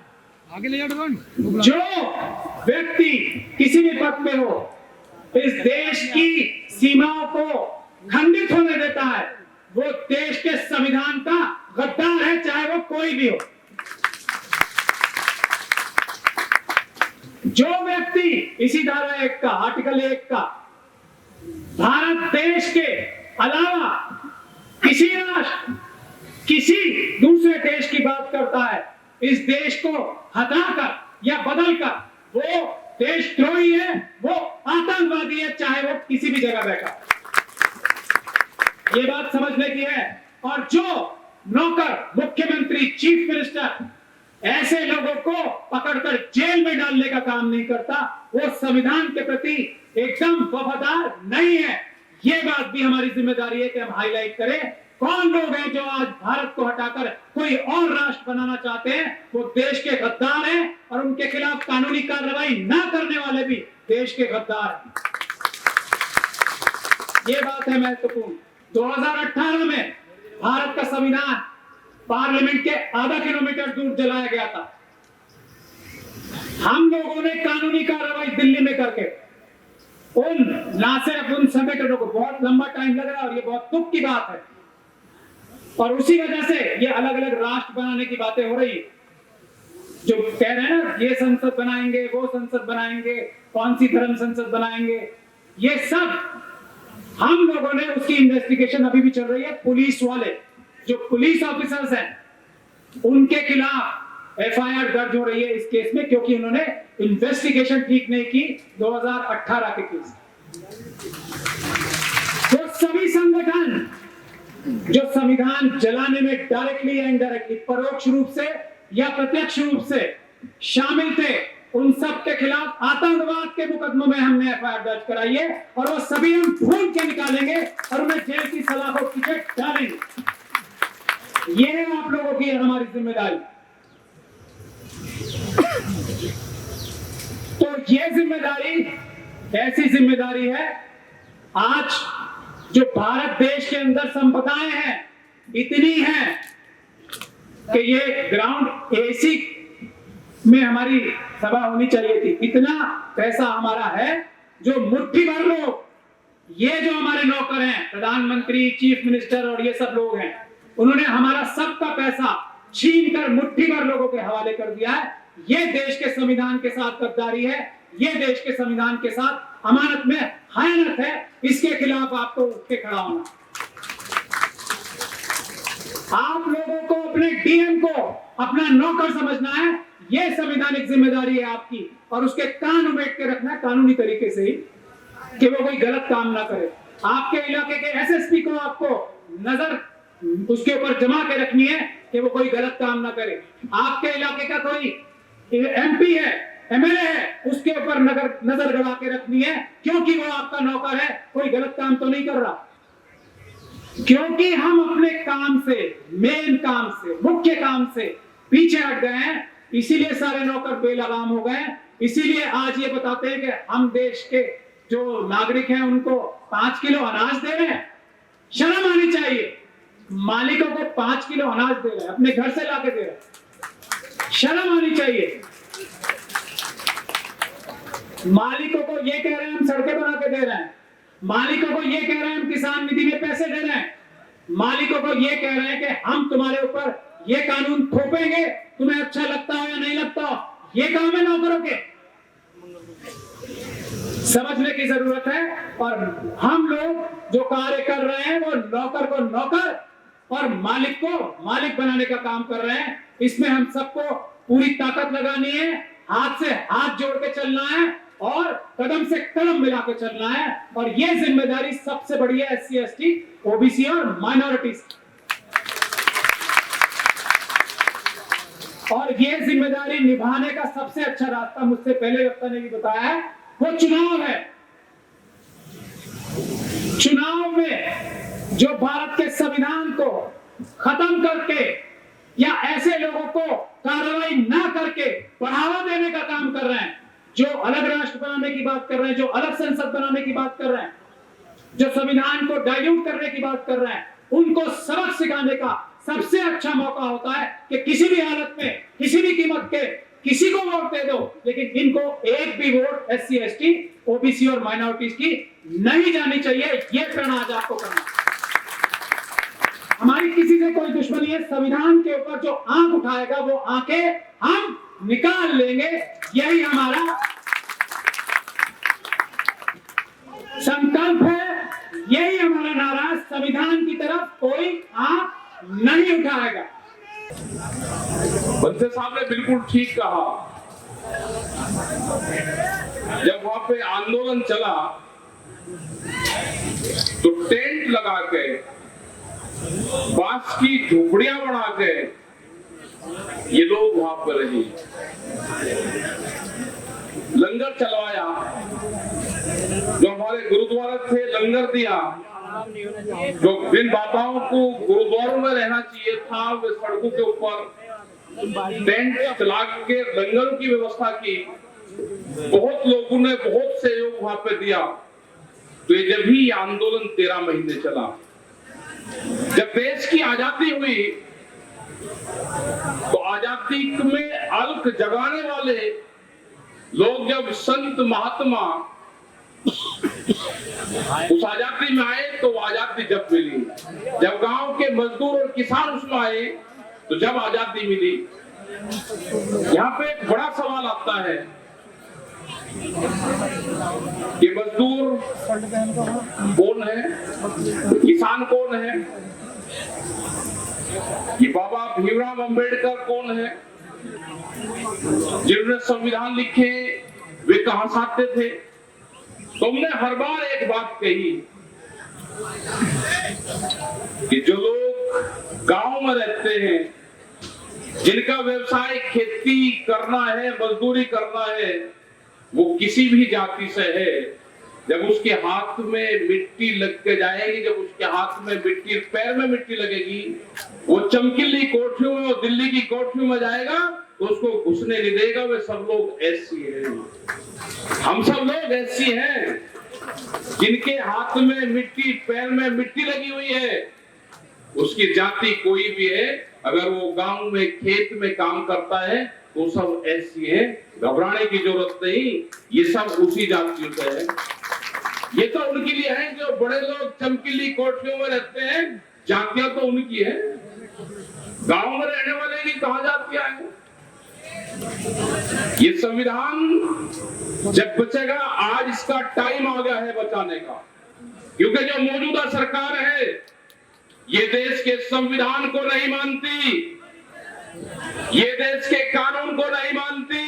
S3: जो व्यक्ति किसी भी पद पे हो, इस देश की सीमाओं को खंडित होने देता है, वो देश के संविधान का गद्दार है, चाहे वो कोई भी हो। जो व्यक्ति इसी धारा 1 का, आर्टिकल 1 का, भारत देश के अलावा किसी राष्ट्र, किसी दूसरे देश की बात करता है, इस देश को हटाकर या बदलकर, वो देशद्रोही है, वो आतंकवादी है, चाहे वो किसी भी जगह बैठा। ये बात समझने की है। और जो नौकर, मुख्यमंत्री, चीफ मिनिस्टर ऐसे लोगों को पकड़कर जेल में डालने का काम नहीं करता, वो संविधान के प्रति एकदम वफादार नहीं है। ये बात भी हमारी जिम्मेदारी है कि हम हाईलाइट करें। कौन लोग हैं जो आज भारत को हटाकर कोई और राष्ट्र बनाना चाहते हैं? वो देश के गद्दार हैं, और उनके खिलाफ कानूनी कार्रवाई ना करने वाले भी देश के गद्दार हैं। ये बात है महत्वपूर्ण। 2018 में भारत का संविधान पार्लियामेंट के आधा किलोमीटर दूर जलाया गया था। हम लोगों ने कानूनी कार्रवाई दिल्ली में करके उन संगठनों को, बहुत लंबा टाइम लग रहा है और ये बहुत दुख की बात है, और उसी वजह से ये अलग अलग राष्ट्र बनाने की बातें हो रही है। जो कह रहे हैं ना, ये संसद बनाएंगे, वो संसद बनाएंगे, कौन सी धर्म संसद बनाएंगे, ये सब हम लोगों ने, उसकी इन्वेस्टिगेशन अभी भी चल रही है। पुलिस वाले, जो पुलिस ऑफिसर्स हैं, उनके खिलाफ एफआईआर दर्ज हो रही है इस केस में, क्योंकि उन्होंने इन्वेस्टिगेशन ठीक नहीं की 2018 के केस। तो सभी संगठन जो संविधान जलाने में डायरेक्टली या इनडायरेक्टली, परोक्ष रूप से या प्रत्यक्ष रूप से शामिल थे, उन सब के खिलाफ आतंकवाद के मुकदमों में हमने एफआईआर दर्ज कराई है, और वो सभी हम ढूंढ के निकालेंगे और उन्हें जेल की सलाखों के पीछे डालेंगे। ये है आप लोगों की हमारी जिम्मेदारी। तो ये जिम्मेदारी ऐसी जिम्मेदारी है, आज जो भारत देश के अंदर संपदाएं हैं इतनी हैं कि ये ग्राउंड एसी में हमारी सभा होनी चाहिए थी। इतना पैसा हमारा है, जो मुट्ठी भर लोग, ये जो हमारे नौकर हैं, प्रधानमंत्री, चीफ मिनिस्टर और ये सब लोग हैं, उन्होंने हमारा सबका पैसा छीन कर मुट्ठी भर लोगों के हवाले कर दिया है। ये देश के संविधान के साथ गद्दारी है, ये देश के संविधान के साथ अमानत में खयानत है। इसके खिलाफ आपको उठ के खड़ा होना। आप लोगों को अपने डीएम को अपना नौकर समझना है, ये संवैधानिक जिम्मेदारी है आपकी, और उसके कान उमेट के रखना है कानूनी तरीके से ही, कि वो कोई गलत काम ना करे। आपके इलाके के एसएसपी को आपको नजर उसके ऊपर जमा के रखनी है कि वो कोई गलत काम ना करे। आपके इलाके का कोई एमपी है, एमएलए है, उसके ऊपर नजर गड़ा के रखनी है, क्योंकि वो आपका नौकर है, कोई गलत काम तो नहीं कर रहा। क्योंकि हम अपने काम से, मेन काम से, मुख्य काम से पीछे हट गए हैं, इसीलिए सारे नौकर बेलगाम हो गए। इसीलिए आज ये बताते हैं कि हम देश के जो नागरिक हैं उनको 5 किलो अनाज दे रहे हैं। शर्म आनी चाहिए। मालिकों को 5 किलो अनाज दे रहे हैं, अपने घर से लाके दे रहे हैं, शर्म आनी चाहिए। मालिकों को ये कह रहे हैं हम सड़कें बना के दे रहे हैं, मालिकों को ये कह रहे हैं हम किसान निधि में पैसे दे रहे हैं, मालिकों को ये कह रहे हैं कि हम तुम्हारे ऊपर ये कानून थोपेंगे, तुम्हें अच्छा लगता हो या नहीं लगता हो, ये काम है नौकरों के। समझने की जरूरत है। और हम लोग जो कार्य कर रहे हैं वो नौकर को नौकर और मालिक को मालिक बनाने का काम कर रहे हैं। इसमें हम सबको पूरी ताकत लगानी है, हाथ से हाथ जोड़ के चलना है और कदम से कदम मिला के चलना है। और ये जिम्मेदारी सबसे बड़ी है SC, ST, OBC और माइनॉरिटीज। और ये जिम्मेदारी निभाने का सबसे अच्छा रास्ता, मुझसे पहले वक्ता ने भी बताया है, वो चुनाव है। चुनाव में जो भारत के संविधान को खत्म करके या ऐसे लोगों को कार्रवाई ना करके बढ़ावा देने का काम कर रहे हैं, जो अलग राष्ट्र बनाने की बात कर रहे हैं, जो अलग संसद बनाने की बात कर रहे हैं, जो संविधान को डाइल्यूट करने की बात कर रहे हैं, उनको सबक सिखाने का सबसे अच्छा मौका होता है कि किसी भी हालत में, किसी भी कीमत के किसी को वोट दे दो, लेकिन इनको एक भी वोट SC, ST, OBC और माइनॉरिटीज की नहीं जानी चाहिए। ये प्रण आज आपको करना। हमारी किसी से कोई दुश्मनी है, संविधान के ऊपर जो आंख उठाएगा वो आंखें हम निकाल लेंगे। यही हमारा संकल्प है, यही हमारा नारा। संविधान की तरफ कोई आंख नहीं उठाएगा।
S4: बंसे साहब ने बिल्कुल ठीक कहा। जब वहां पे आंदोलन चला तो टेंट लगा के, बांस की झोपड़ियां बना के ये लोग वहां पर रहे, लंगर चलवाया। जो हमारे गुरुद्वारा थे लंगर दिया। जो जिन बाबाओं को गुरुद्वारों में रहना चाहिए था वे सड़कों के ऊपर टेंट चला के लंगरों की व्यवस्था की। बहुत लोगों ने बहुत सहयोग वहां पे दिया। तो ये जब ही आंदोलन 13 महीने चला, जब देश की आजादी हुई तो आजादी में अलख जगाने वाले लोग जब संत महात्मा उस आजादी में आए तो आजादी जब मिली। जब गांव के मजदूर और किसान उसमें आए तो जब आजादी मिली। यहाँ पे एक बड़ा सवाल आता है कि मजदूर कौन है, किसान कौन है, ये बाबा भीमराव अंबेडकर कौन है, जिन्होंने संविधान लिखे वे कहां से आते थे। तुमने हर बार एक बात कही कि जो लोग गांव में रहते हैं, जिनका व्यवसाय खेती करना है, मजदूरी करना है, वो किसी भी जाति से है, जब उसके हाथ में मिट्टी लग के जाएगी, जब उसके हाथ में मिट्टी, पैर में मिट्टी लगेगी, वो चमकीली कोठरियों में और दिल्ली की कोठरियों में जाएगा तो उसको घुसने नहीं देगा। वे सब लोग SC हैं, हम सब लोग SC हैं। जिनके हाथ में मिट्टी, पैर में मिट्टी लगी हुई है, उसकी जाति कोई भी है, अगर वो गांव में खेत में काम करता है तो सब SC है। घबराने की जरूरत नहीं, ये सब उसी जातियों से है। ये तो उनके लिए है जो बड़े लोग चमकीली कोठरियों में रहते हैं, जातियां तो उनकी है। गांव में रहने वाले की कहां जातियां हैं। ये संविधान जब बचेगा, आज इसका टाइम आ गया है बचाने का, क्योंकि जो मौजूदा सरकार है ये देश के संविधान को नहीं मानती, ये देश के कानून को नहीं मानती,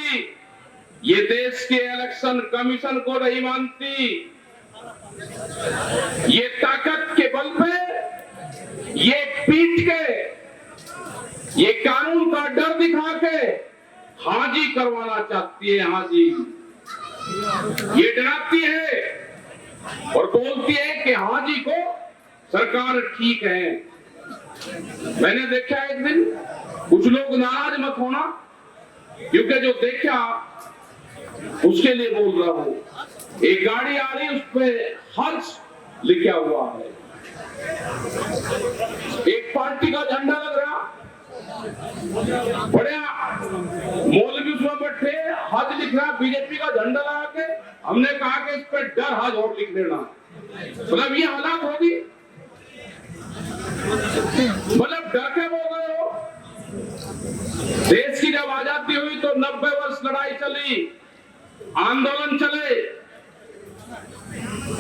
S4: ये देश के इलेक्शन कमीशन को नहीं मानती। ये ताकत के बल पे, ये पीट के, ये कानून का डर दिखा के हाजी करवाना चाहती है। हाजी ये डराती है और बोलती है कि हाजी को सरकार ठीक है। मैंने देखा एक दिन, कुछ लोग नाराज मत होना, क्योंकि जो देखा उसके लिए बोल रहा हूं। एक गाड़ी आ रही, उस पे हर्ष लिखा हुआ है, एक पार्टी का झंडा लग रहा, बढ़िया मौलवी उसमें बैठे, हज लिख रहा, बीजेपी का झंडा लगा के हमने कहा कि इस पर डर हाथ और लिख लेना, मतलब ये हालात होगी, मतलब डर के बोल रहे हो। देश की जब आजादी हुई तो 90 वर्ष लड़ाई चली, आंदोलन चले,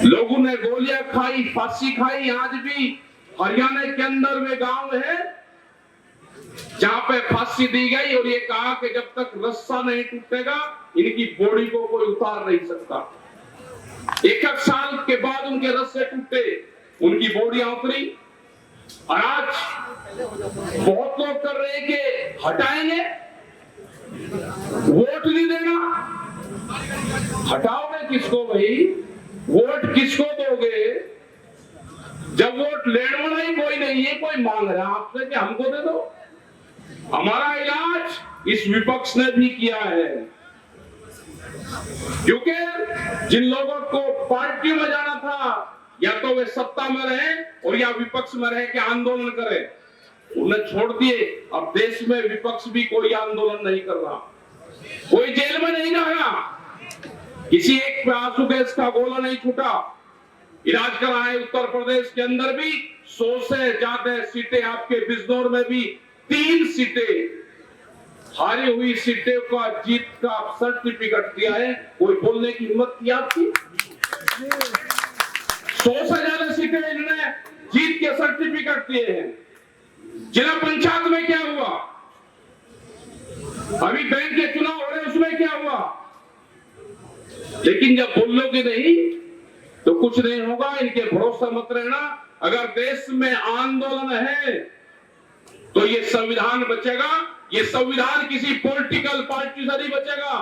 S4: लोगों ने गोलियां खाई, फांसी खाई। आज भी हरियाणा के अंदर वे गांव है जहां पे फांसी दी गई और ये कहा कि जब तक रस्सा नहीं टूटेगा इनकी बॉडी को कोई उतार नहीं सकता। 1 साल के बाद उनके रस्से टूटे, उनकी बॉडियां उतरी। और आज बहुत लोग कर रहे हैं कि हटाएंगे, वोट नहीं देना। हटाओगे किसको भाई? वोट किसको दोगे जब वोट लेने वाला ही कोई नहीं है? कोई मांग रहा है आपसे कि हमको दे दो। हमारा इलाज इस विपक्ष ने भी किया है, क्योंकि जिन लोगों को पार्टी में जाना था या तो वे सत्ता में रहे और या विपक्ष में रहे कि आंदोलन करें, उन्हें छोड़ दिए। अब देश में विपक्ष भी कोई आंदोलन नहीं कर रहा, कोई जेल में नहीं जा रहा, किसी एक पे आंसू गैस का गोला नहीं छूटा। इलाज कराए उत्तर प्रदेश के अंदर भी 100 से ज्यादा सीटें, आपके बिजनौर में भी 3 सीटें, हारी हुई सीटें का जीत का सर्टिफिकेट दिया है। कोई बोलने की हिम्मत की आपकी? 100 से ज्यादा सीटें इन्होंने जीत के सर्टिफिकेट दिए हैं। जिला पंचायत में क्या हुआ? अभी बैंक के चुनाव हो रहे, उसमें क्या हुआ? लेकिन जब बोलोगे नहीं तो कुछ नहीं होगा। इनके भरोसा मत रहना। अगर देश में आंदोलन है तो ये संविधान बचेगा। ये संविधान किसी पॉलिटिकल पार्टी से नहीं बचेगा।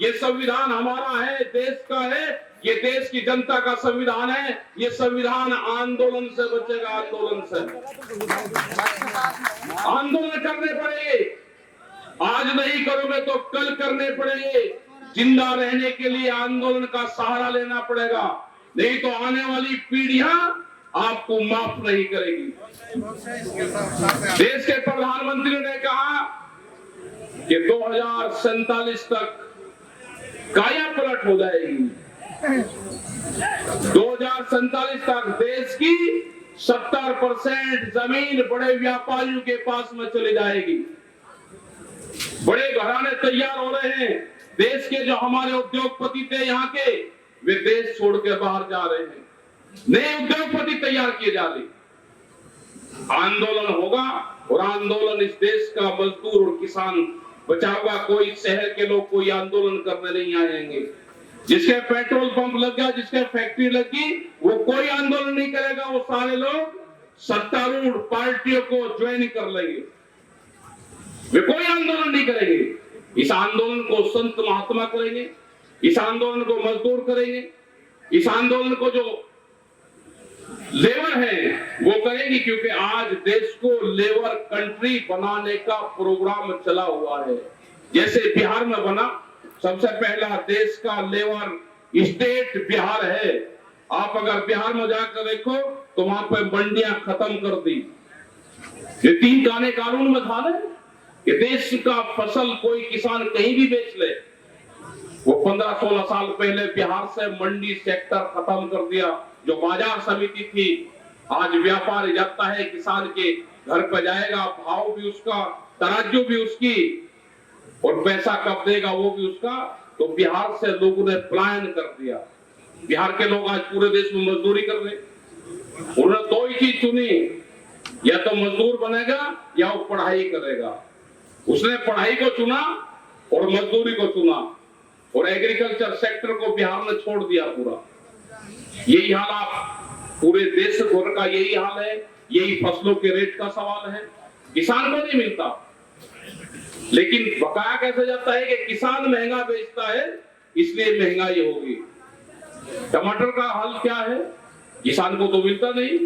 S4: ये संविधान हमारा है, देश का है, ये देश की जनता का संविधान है। ये संविधान आंदोलन से बचेगा, आंदोलन से। आंदोलन करने पड़ेंगे, आज नहीं करोगे तो कल करने पड़ेंगे। जिंदा रहने के लिए आंदोलन का सहारा लेना पड़ेगा, नहीं तो आने वाली पीढ़ियां आपको माफ नहीं करेगी। देश के प्रधानमंत्री ने कहा कि 2047 तक काया पलट हो जाएगी। 2047 तक देश की 70% जमीन बड़े व्यापारियों के पास में चली जाएगी। बड़े घराने तैयार हो रहे हैं। देश के जो हमारे उद्योगपति थे यहाँ के, वे देश छोड़ के बाहर जा रहे हैं। नए उद्योगपति तैयार किए जा रहे। आंदोलन होगा और आंदोलन इस देश का मजदूर और किसान बचाओगा। कोई शहर के लोग कोई आंदोलन करने नहीं आएंगे। जिसके पेट्रोल पंप लग गया, जिसके फैक्ट्री लगी, वो कोई आंदोलन नहीं करेगा। वो सारे लोग सत्तारूढ़ पार्टियों को ज्वाइन कर लेंगे, वे कोई आंदोलन नहीं करेंगे। इस आंदोलन को संत महात्मा करेंगे, इस आंदोलन को मजदूर करेंगे, इस आंदोलन को जो लेबर है वो करेंगे, क्योंकि आज देश को लेबर कंट्री बनाने का प्रोग्राम चला हुआ है। जैसे बिहार में बना, सबसे पहला देश का लेबर स्टेट बिहार है। आप अगर बिहार में जाकर देखो तो वहां पे मंडियां खत्म कर दी। ये 3 गाने कानून में था ना कि देश का फसल कोई किसान कहीं भी बेच ले। वो 15-16 साल पहले बिहार से मंडी सेक्टर खत्म कर दिया। जो बाजार समिति थी, आज व्यापारी जाता है किसान के घर पर जाएगा, भाव भी उसका, तराजू भी उसकी, और पैसा कब देगा वो भी उसका। तो बिहार से लोगों ने पलायन कर दिया। बिहार के लोग आज पूरे देश में मजदूरी कर रहे। उन्होंने 2 ही चीज चुनी, या तो मजदूर बनेगा या वो पढ़ाई करेगा। उसने पढ़ाई को चुना और मजदूरी को चुना, और एग्रीकल्चर सेक्टर को बिहार ने छोड़ दिया पूरा। यही हाल आप पूरे देश भर का यही हाल है। यही फसलों के रेट का सवाल है। किसान को नहीं मिलता, लेकिन बकाया कैसे जाता है कि किसान महंगा बेचता है इसलिए महंगाई होगी। टमाटर का हाल क्या है? किसान को तो मिलता नहीं।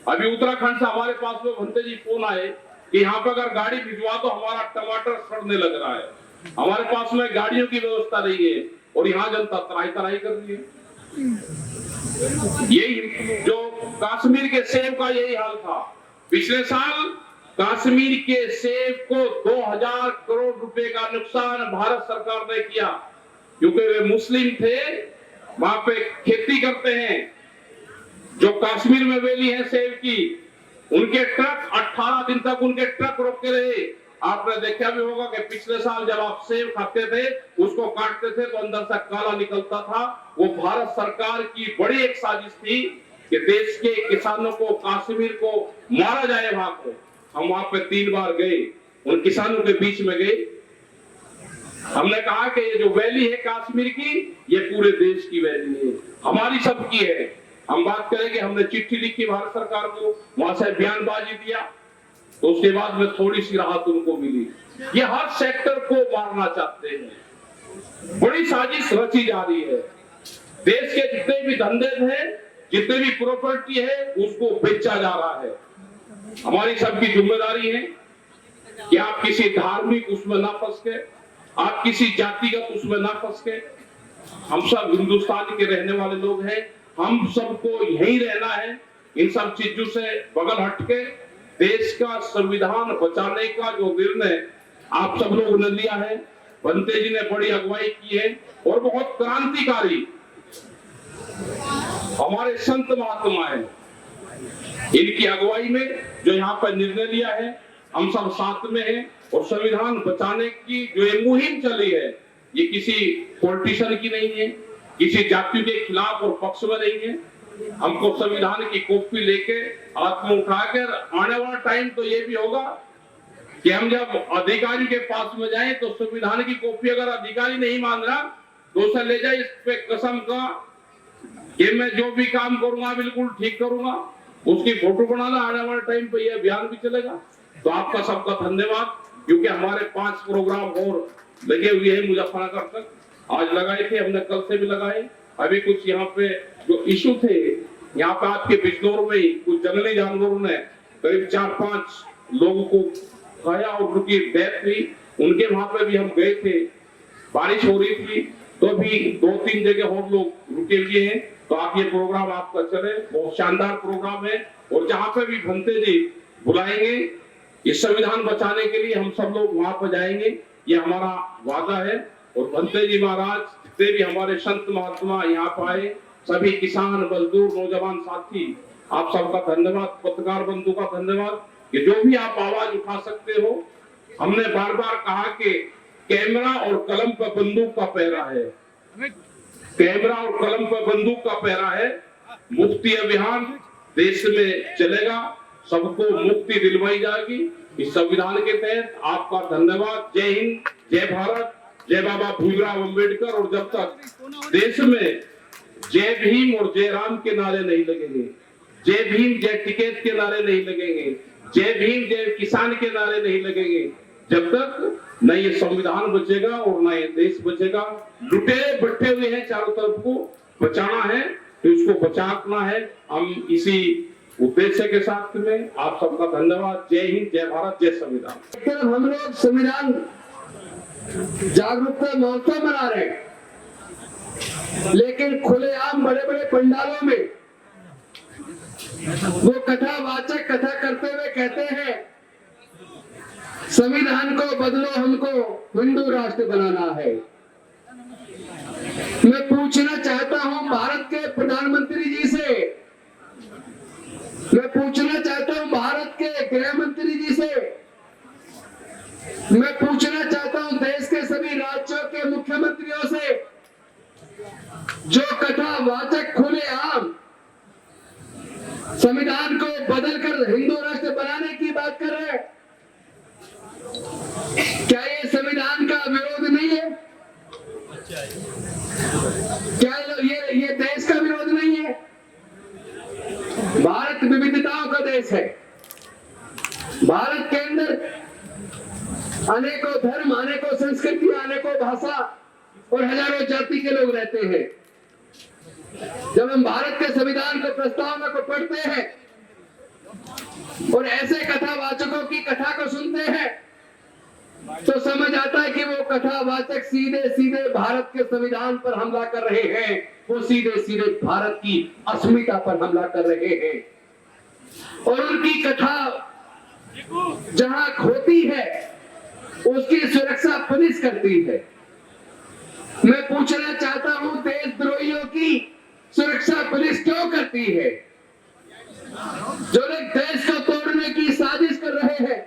S4: अभी उत्तराखंड से हमारे पास में भंते जी फोन आए कि यहाँ पर अगर गाड़ी भिजवा तो हमारा टमाटर सड़ने लग रहा है। हमारे पास में गाड़ियों की व्यवस्था नहीं है और यहाँ जनता तराई तराई कर रही है। यही जो कश्मीर के सेब का यही हाल था। पिछले साल कश्मीर के सेब को 2000 करोड़ रुपए का नुकसान भारत सरकार ने किया, क्योंकि वे मुस्लिम थे वहां पे खेती करते हैं। जो कश्मीर में वैली है सेब की, उनके ट्रक 18 दिन तक उनके ट्रक रोके रहे। आपने देखा भी होगा कि पिछले साल जब आप सेब खाते थे, उसको काटते थे तो अंदर से काला निकलता था। वो भारत सरकार की बड़ी एक साजिश थी कि देश के किसानों को, कश्मीर को मारा जाए वहां को। हम वहां पे 3 बार गए, उन किसानों के बीच में गए। हमने कहा कि ये जो वैली है कश्मीर की, ये पूरे देश की वैली है, हमारी सबकी है। हम बात करेंगे, हमने चिट्ठी लिखी भारत सरकार को, वहां से बयानबाजी दिया, तो उसके बाद में थोड़ी सी राहत उनको मिली। ये हर सेक्टर को मारना चाहते हैं, बड़ी साजिश रची जा रही है। देश के जितने भी धंधे हैं, जितने भी प्रॉपर्टी है, उसको बेचा जा रहा है। हमारी सबकी जिम्मेदारी है कि आप किसी धार्मिक उसमें ना फंस के, आप किसी जातिगत उसमें ना फंस के। हम सब हिंदुस्तान के रहने वाले लोग हैं, हम सबको यहीं रहना है। इन सब चीजों से बगल हटके देश का संविधान बचाने का जो निर्णय आप सब लोगों ने लिया है, बनते जी ने बड़ी अगुवाई की है और बहुत क्रांतिकारी हमारे संत महात्मा है, इनकी अगुवाई में जो यहाँ पर निर्णय लिया है, हम सब साथ में हैं। और संविधान बचाने की जो ये मुहिम चली है, ये किसी पॉलिटिशियन की नहीं है, किसी जाति के खिलाफ और पक्ष में नहीं है। हमको संविधान की कॉपी लेके हाथ में उठाकर आने वाला टाइम तो ये भी होगा कि हम जब अधिकारी के पास में जाएं तो संविधान की कॉपी अगर अधिकारी नहीं मान रहा तो उसे ले जाए इस पे कसम का कि मैं जो भी काम करूंगा बिल्कुल ठीक करूंगा, उसकी फोटो बनाना। आने वाले टाइम पे यह अभियान भी चलेगा। तो आपका सबका धन्यवाद, क्योंकि हमारे 5 प्रोग्राम और लगे हुए हैं मुजफ्फरनगर तक। आज लगाए थे हमने, कल से भी लगाए। अभी कुछ यहाँ पे जो इशू थे, यहाँ पे आपके बिजनौर में कुछ जंगली जानवरों ने करीब 4-5 लोगों को खाया और उनकी डेथ हुई। उनके वहां पे भी हम गए थे, बारिश हो रही थी, तो भी 2-3 जगह और लोग रुके हुए हैं। तो आप ये प्रोग्राम आपका चले, बहुत शानदार प्रोग्राम है। और जहाँ पे भी भंते जी बुलाएंगे इस संविधान बचाने के लिए, हम सब लोग वहां पर जाएंगे, ये हमारा वादा है। और भंते जी महाराज जितने भी हमारे संत महात्मा यहाँ पर आए, सभी किसान, मजदूर, नौजवान साथी, आप सबका धन्यवाद। पत्रकार बंधु का धन्यवाद कि जो भी आप आवाज उठा सकते हो। हमने बार बार कहा कि कैमरा और कलम पर बंदूक का पहरा है, कैमरा और कलम पर बंदूक का पहरा है। मुक्ति अभियान देश में चलेगा, सबको मुक्ति दिलवाई जाएगी इस संविधान के तहत। आपका धन्यवाद। जय हिंद, जय भारत, जय बाबा भीमराव अंबेडकर। और जब तक देश में जय भीम और जय राम के नारे नहीं लगेंगे, जय भीम जय टिकैत के नारे नहीं लगेंगे, जय भीम जय किसान के नारे नहीं लगेंगे, जब तक न ये संविधान बचेगा और न ये देश बचेगा। लुटे बैठे हुए हैं चारों तरफ को बचाना है, तो इसको बचाना है। हम इसी उद्देश्य के साथ में आप सबका धन्यवाद। जय हिंद, जय भारत, जय संविधान।
S5: हम लोग संविधान जागरूकता महोत्सव मना रहे हैं, लेकिन खुलेआम बड़े बड़े पंडालों में वो कथावाचक कथा करते हुए कहते हैं संविधान को बदलो, हमको हिंदू राष्ट्र बनाना है। मैं पूछना चाहता हूं भारत के प्रधानमंत्री जी से, मैं पूछना चाहता हूं भारत के गृह मंत्री जी से, मैं पूछना चाहता हूं देश के सभी राज्यों के मुख्यमंत्रियों से, जो कथावाचक खुलेआम संविधान को बदलकर हिंदू राष्ट्र बनाने की बात कर रहे हैं, क्या ये संविधान का विरोध नहीं है? क्या ये देश का विरोध नहीं है? भारत विविधताओं का देश है। भारत के अंदर अनेकों धर्म, अनेकों संस्कृति, अनेकों भाषा और हजारों जाति के लोग रहते हैं। जब हम भारत के संविधान को, प्रस्तावना को पढ़ते हैं और ऐसे कथावाचकों की कथा को सुनते हैं, तो समझ आता है कि वो कथावाचक सीधे सीधे भारत के संविधान पर हमला कर रहे हैं। वो सीधे सीधे भारत की अस्मिता पर हमला कर रहे हैं। और उनकी कथा जहां होती है उसकी सुरक्षा पुलिस करती है। मैं पूछना चाहता हूं, देशद्रोहियों की सुरक्षा पुलिस क्यों करती है? जो लोग देश को तोड़ने की साजिश कर रहे हैं,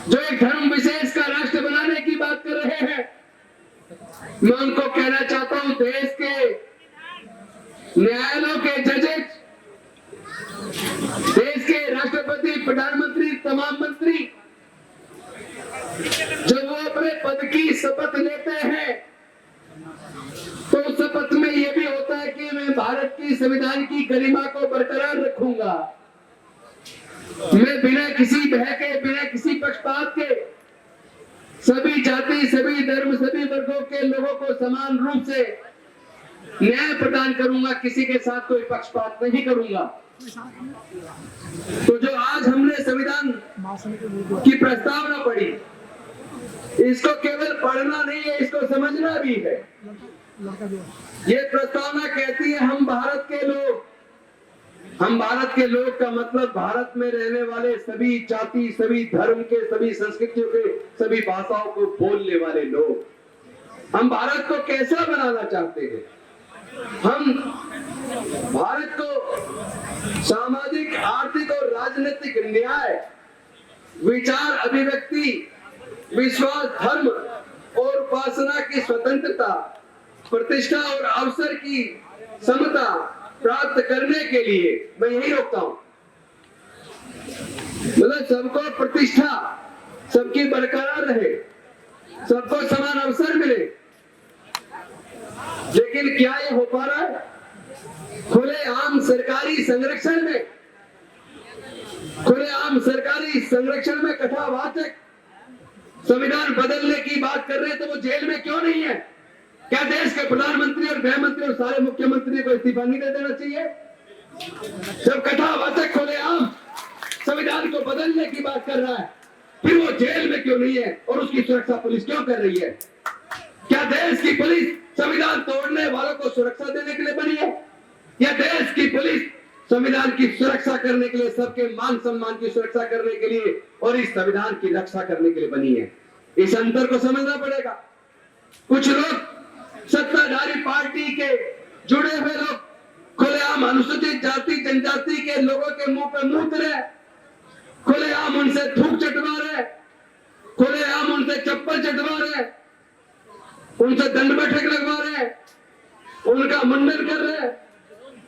S5: जो एक धर्म विशेष का राष्ट्र बनाने की बात कर रहे हैं, मैं उनको कहना चाहता हूं, देश के न्यायालयों के जजेस, देश के राष्ट्रपति, प्रधानमंत्री, तमाम मंत्री, जब वो अपने पद की शपथ लेते हैं तो उस शपथ में यह भी होता है कि मैं भारत की संविधान की गरिमा को बरकरार रखूंगा, मैं बिना किसी भय के, बिना किसी पक्षपात के सभी जाति, सभी धर्म, सभी वर्गों के लोगों को समान रूप से न्याय प्रदान करूंगा, किसी के साथ कोई पक्षपात नहीं करूंगा। तो जो आज हमने संविधान की प्रस्तावना पढ़ी, इसको केवल पढ़ना नहीं है, इसको समझना भी है। ये प्रस्तावना कहती है हम भारत के लोग, हम भारत के लोग का मतलब भारत में रहने वाले सभी जाति, सभी धर्म के, सभी संस्कृतियों के, सभी भाषाओं को बोलने वाले लोग। हम भारत को कैसा बनाना चाहते हैं? हम भारत को सामाजिक, आर्थिक और राजनीतिक न्याय, विचार अभिव्यक्ति, विश्वास, धर्म और उपासना की स्वतंत्रता, प्रतिष्ठा और अवसर की समता प्राप्त करने के लिए, मैं यही रोकता हूं, मतलब सबको प्रतिष्ठा, सबकी बरकरार रहे, सबको समान अवसर मिले। लेकिन क्या ये हो पा रहा है? खुलेआम सरकारी संरक्षण में, खुलेआम सरकारी संरक्षण में कथावाचक संविधान बदलने की बात कर रहे हैं, तो वो जेल में क्यों नहीं है? क्या देश के प्रधानमंत्री और गृह मंत्री और सारे मुख्यमंत्री को इस्तीफा नहीं दे देना चाहिए? जब कथावाचक खुलेआम संविधान को बदलने की बात कर रहा है, फिर वो जेल में क्यों नहीं है और उसकी सुरक्षा पुलिस क्यों कर रही है? क्या देश की पुलिस संविधान तोड़ने वालों को सुरक्षा देने के लिए बनी है, या देश की पुलिस संविधान की सुरक्षा करने के लिए, सबके मान सम्मान की सुरक्षा करने के लिए और इस संविधान की रक्षा करने के लिए बनी है? इस अंतर को समझना पड़ेगा। कुछ लोग सत्ताधारी पार्टी के जुड़े हुए लोग खुलेआम अनुसूचित जाति, जनजाति के लोगों के मुंह पे मूत रहे, खुलेआम उनसे थूक चटवा रहे, खुलेआम उनसे चप्पल चटवा रहे, उनसे दंड बैठक लगवा रहे, उनका मुंडन कर रहे,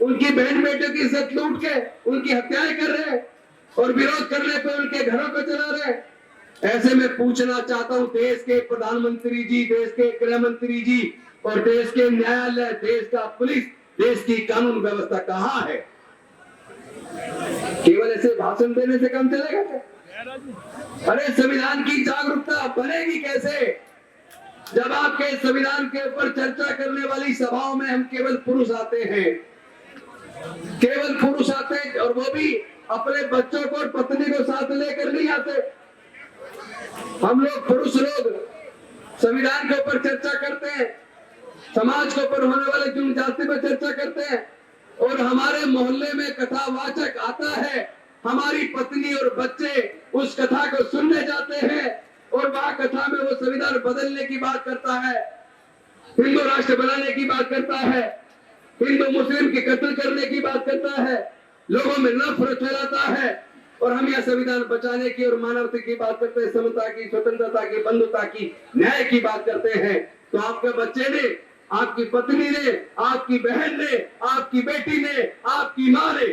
S5: उनकी बहन बेटियों की इज्जत लूट के उनकी हत्याएं कर रहे और विरोध करने पे उनके घरों को चला रहे। ऐसे में पूछना चाहता हूं, देश के प्रधानमंत्री जी, देश के गृह मंत्री जी और देश के न्यायालय, देश का पुलिस, देश की कानून व्यवस्था कहां है? केवल ऐसे भाषण देने से काम चलेगा क्या? अरे संविधान की जागरूकता बनेगी कैसे जब आपके संविधान के ऊपर चर्चा करने वाली सभाओं में हम केवल पुरुष आते हैं, केवल पुरुष आते हैं, और वो भी अपने बच्चों को और पत्नी को साथ लेकर नहीं आते। हम लोग पुरुष लोग संविधान के ऊपर चर्चा करते हैं, समाज के ऊपर होने वाले जुल्म जाति पर चर्चा करते हैं, और हमारे मोहल्ले में कथावाचक आता है, हमारी पत्नी और बच्चे उस कथा को सुनने जाते हैं और वह कथा में वो संविधान बदलने की बात करता है, हिंदू राष्ट्र बनाने की बात करता है, हिंदू मुस्लिम की कत्ल करने की बात करता है, लोगों में नफरत फैलाता है, और हम यह संविधान बचाने की और मानवता की बात करते हैं, समता की, स्वतंत्रता की, बंधुता की, न्याय की बात करते हैं। तो आपके बच्चे ने, आपकी पत्नी ने, आपकी बहन ने, आपकी बेटी ने, आपकी माँ ने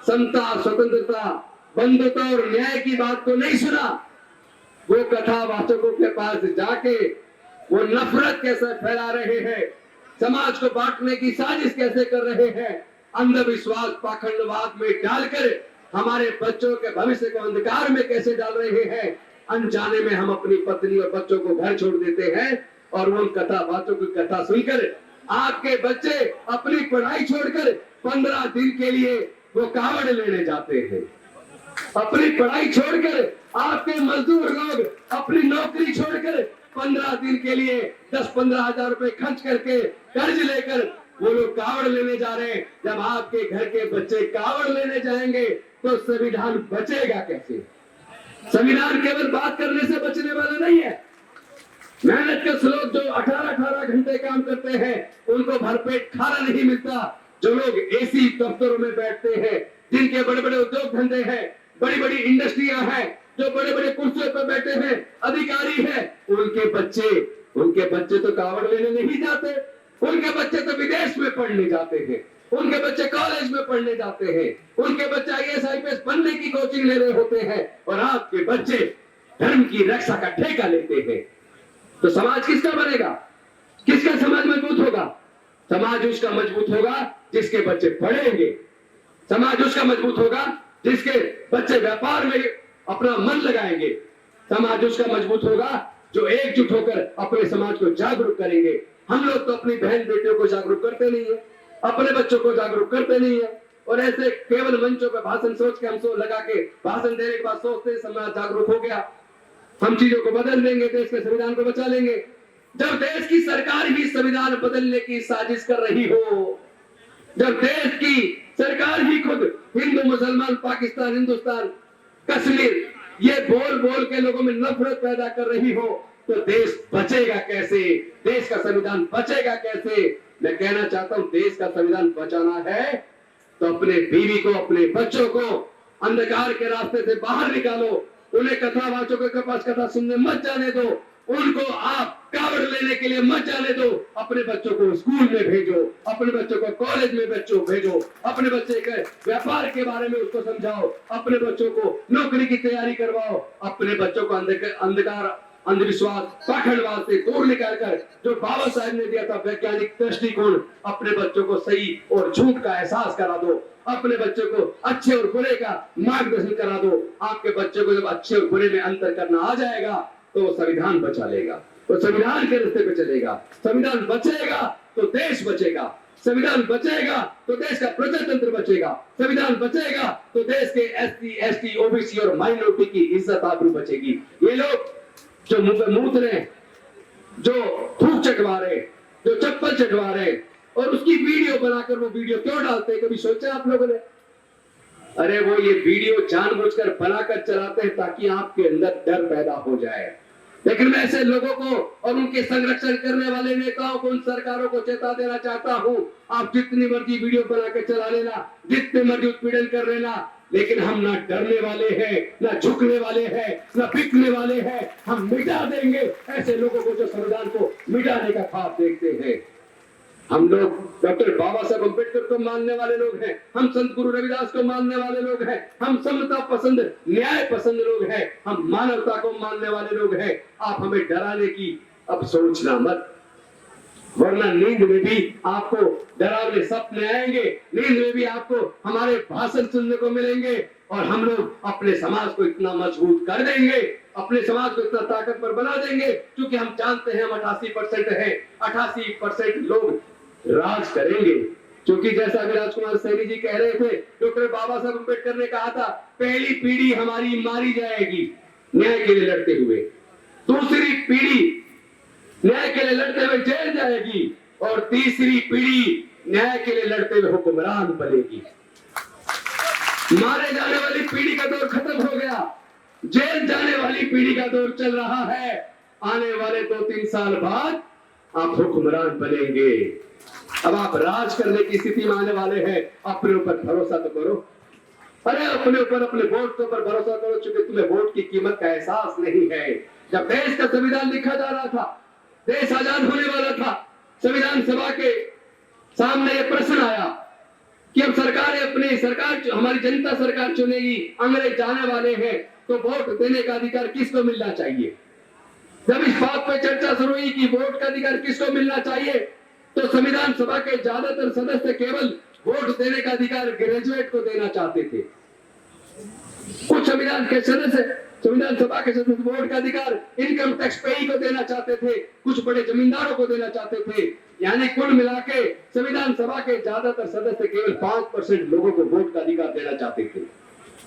S5: समता, स्वतंत्रता, बंधुता और न्याय की बात को नहीं सुना। वो कथावाचकों के पास जाके वो नफरत कैसे फैला रहे हैं, समाज को बांटने की साजिश कैसे कर रहे हैं, अंधविश्वास, पाखंडवाद में डालकर हमारे बच्चों के भविष्य को अंधकार में कैसे डाल रहे हैं। अनजाने में हम अपनी पत्नी और बच्चों को घर छोड़ देते हैं और उन कथावाचकों की कथा सुनकर आपके बच्चे अपनी पढ़ाई छोड़कर 15 दिन के लिए वो कावड़ लेने जाते हैं। अपनी पढ़ाई छोड़कर आपके मजदूर लोग अपनी नौकरी छोड़कर 15 दिन के लिए 10-15 हजार रुपए खर्च करके कर्ज लेकर वो लोग कावड़ लेने जा रहे हैं। जब आपके घर के बच्चे कावड़ लेने जाएंगे तो संविधान बचेगा कैसे? संविधान केवल बात करने से बचने वाला नहीं है। मेहनत के लोग जो 18-18 घंटे काम करते हैं उनको भरपेट खाना नहीं मिलता। जो लोग एसी दफ्तरों में बैठते हैं, जिनके बड़े बड़े उद्योग धंधे हैं, बड़ी बड़ी इंडस्ट्रियां हैं, जो बड़े बड़े कुर्सियों पर बैठे हैं, अधिकारी हैं, उनके बच्चे तो कावड़ लेने नहीं जाते, उनके बच्चे तो विदेश में पढ़ने जाते हैं, उनके बच्चे कॉलेज में पढ़ने जाते हैं, उनके बच्चे IAS IPS बनने की कोचिंग ले रहे होते हैं, और आपके बच्चे धर्म की रक्षा का ठेका लेते हैं। तो समाज किसका बनेगा? किसका समाज मजबूत होगा? समाज उसका मजबूत होगा जिसके बच्चे पढ़ेंगे। समाज उसका मजबूत होगा जिसके बच्चे व्यापार में अपना मन लगाएंगे। समाज उसका मजबूत होगा जो एकजुट होकर अपने समाज को जागरूक करेंगे। हम लोग तो अपनी बहन बेटियों को जागरूक करते नहीं है, अपने बच्चों को जागरूक करते नहीं है, और ऐसे केवल मंचों पर भाषण सोच के हम सो लगा के भाषण देने के बाद सोचते समाज जागरूक हो गया, हम चीजों को बदल देंगे, देश के संविधान को बचा लेंगे। जब देश की सरकार ही संविधान बदलने की साजिश कर रही हो, जब देश की सरकार ही खुद हिंदू मुसलमान पाकिस्तान हिंदुस्तान कश्मीर ये बोल बोल के लोगों में नफरत पैदा कर रही हो, तो देश बचेगा कैसे? देश का संविधान बचेगा कैसे? मैं कहना चाहता हूं, देश का संविधान बचाना है तो अपने बीवी को, अपने बच्चों को अंधकार के रास्ते से बाहर निकालो। उन्हें कथावाचकों के पास कथा सुनने मत जाने दो, उनको आप कावड़ लेने के लिए मत जाने दो। अपने बच्चों को स्कूल में भेजो, अपने बच्चों को कॉलेज में भेजो, अपने बच्चे के व्यापार के बारे में उसको समझाओ, अपने बच्चों को नौकरी की तैयारी करवाओ, अपने बच्चों को अंधकार अंधविश्वास पाखंडवाद से दूर निकाल कर जो बाबा साहब ने दिया था वैज्ञानिक दृष्टिकोण, अपने बच्चों को सही और झूठ का एहसास करा दो, अपने बच्चों को अच्छे और बुरे का मार्गदर्शन करा दो। आपके बच्चों को जब अच्छे और बुरे में अंतर करना आ जाएगा तो वो संविधान बचा लेगा, तो संविधान के रास्ते पे चलेगा। संविधान बचेगा तो देश बचेगा, संविधान बचेगा तो देश का प्रजातंत्र बचेगा, संविधान बचेगा तो देश के SC ST OBC और माइनॉरिटी की इज्जत आबरू बचेगी। ये लोग जो मुंह पे मूत रहे, जो थूक चटवा रहे, जो चप्पल चटवा रहे और उसकी वीडियो बनाकर वो वीडियो क्यों डालते हैं, कभी सोचा आप लोगों ने? अरे वो ये वीडियो जानबूझकर बनाकर चलाते हैं ताकि आपके अंदर डर पैदा हो जाए। लेकिन मैं ऐसे लोगों को और उनके संरक्षण करने वाले नेताओं को, उन सरकारों को चेता देना चाहता हूं, आप जितनी मर्जी वीडियो बना के चला लेना, जितने मर्जी उत्पीड़न कर लेना, लेकिन हम ना डरने वाले हैं, ना झुकने वाले हैं, ना बिकने वाले हैं। हम मिटा देंगे ऐसे लोगों को जो संविधान को मिटाने का ख्वाब देखते हैं। हम लोग डॉक्टर बाबा साहब अम्बेडकर को मानने वाले लोग हैं, हम संत गुरु रविदास को मानने वाले लोग हैं, हम समता पसंद न्याय पसंद लोग हैं, हम मानवता को मानने वाले लोग हैं। आप हमें डराने की अब सोचना मत, वरना नींद में भी आपको डरावने सपने आएंगे, नींद में भी आपको हमारे भाषण सुनने को मिलेंगे, और हम लोग अपने समाज को इतना मजबूत कर देंगे, अपने समाज को इतना ताकतवर बना देंगे, क्योंकि हम जानते हैं हम 88% हैं, 88% लोग राज करेंगे। क्योंकि जैसा कि राजकुमार सैनी जी कह रहे थे, डॉक्टर बाबा साहब अम्बेडकर ने कहा था, पहली पीढ़ी हमारी मारी जाएगी न्याय के लिए लड़ते हुए, दूसरी पीढ़ी न्याय के लिए लड़ते हुए जेल जाएगी, और तीसरी पीढ़ी न्याय के लिए लड़ते हुए हुक्मरान बनेगी। मारे जाने वाली पीढ़ी का दौर खत्म हो गया, जेल जाने वाली पीढ़ी का दौर चल रहा है। आने वाले 2-3 साल बाद आप हुक्मरान बनेंगे। अब आप राज करने की स्थिति में आने वाले हैं। अपने ऊपर भरोसा तो करो, अरे अपने ऊपर, अपने वोट के ऊपर भरोसा करो, क्योंकि तुम्हें वोट की कीमत का एहसास नहीं है। जब देश का संविधान लिखा जा रहा था, देश आजाद होने वाला था, संविधान सभा के सामने यह प्रश्न आया कि अब सरकार हमारी जनता सरकार चुनेगी, अंग्रेज जाने वाले हैं, तो वोट देने का अधिकार किसको मिलना चाहिए। जब इस बात पर चर्चा शुरू हुई कि वोट का अधिकार किसको मिलना चाहिए, तो संविधान सभा के ज्यादातर सदस्य केवल वोट देने का अधिकार ग्रेजुएट को देना चाहते थे। कुछ संविधान सभा के सदस्य वोट का अधिकार इनकम टैक्स पेई को देना चाहते थे, कुछ बड़े जमींदारों को देना चाहते थे। यानी कुल मिला के संविधान सभा के ज्यादातर सदस्य केवल 5% लोगों को वोट का अधिकार देना चाहते थे।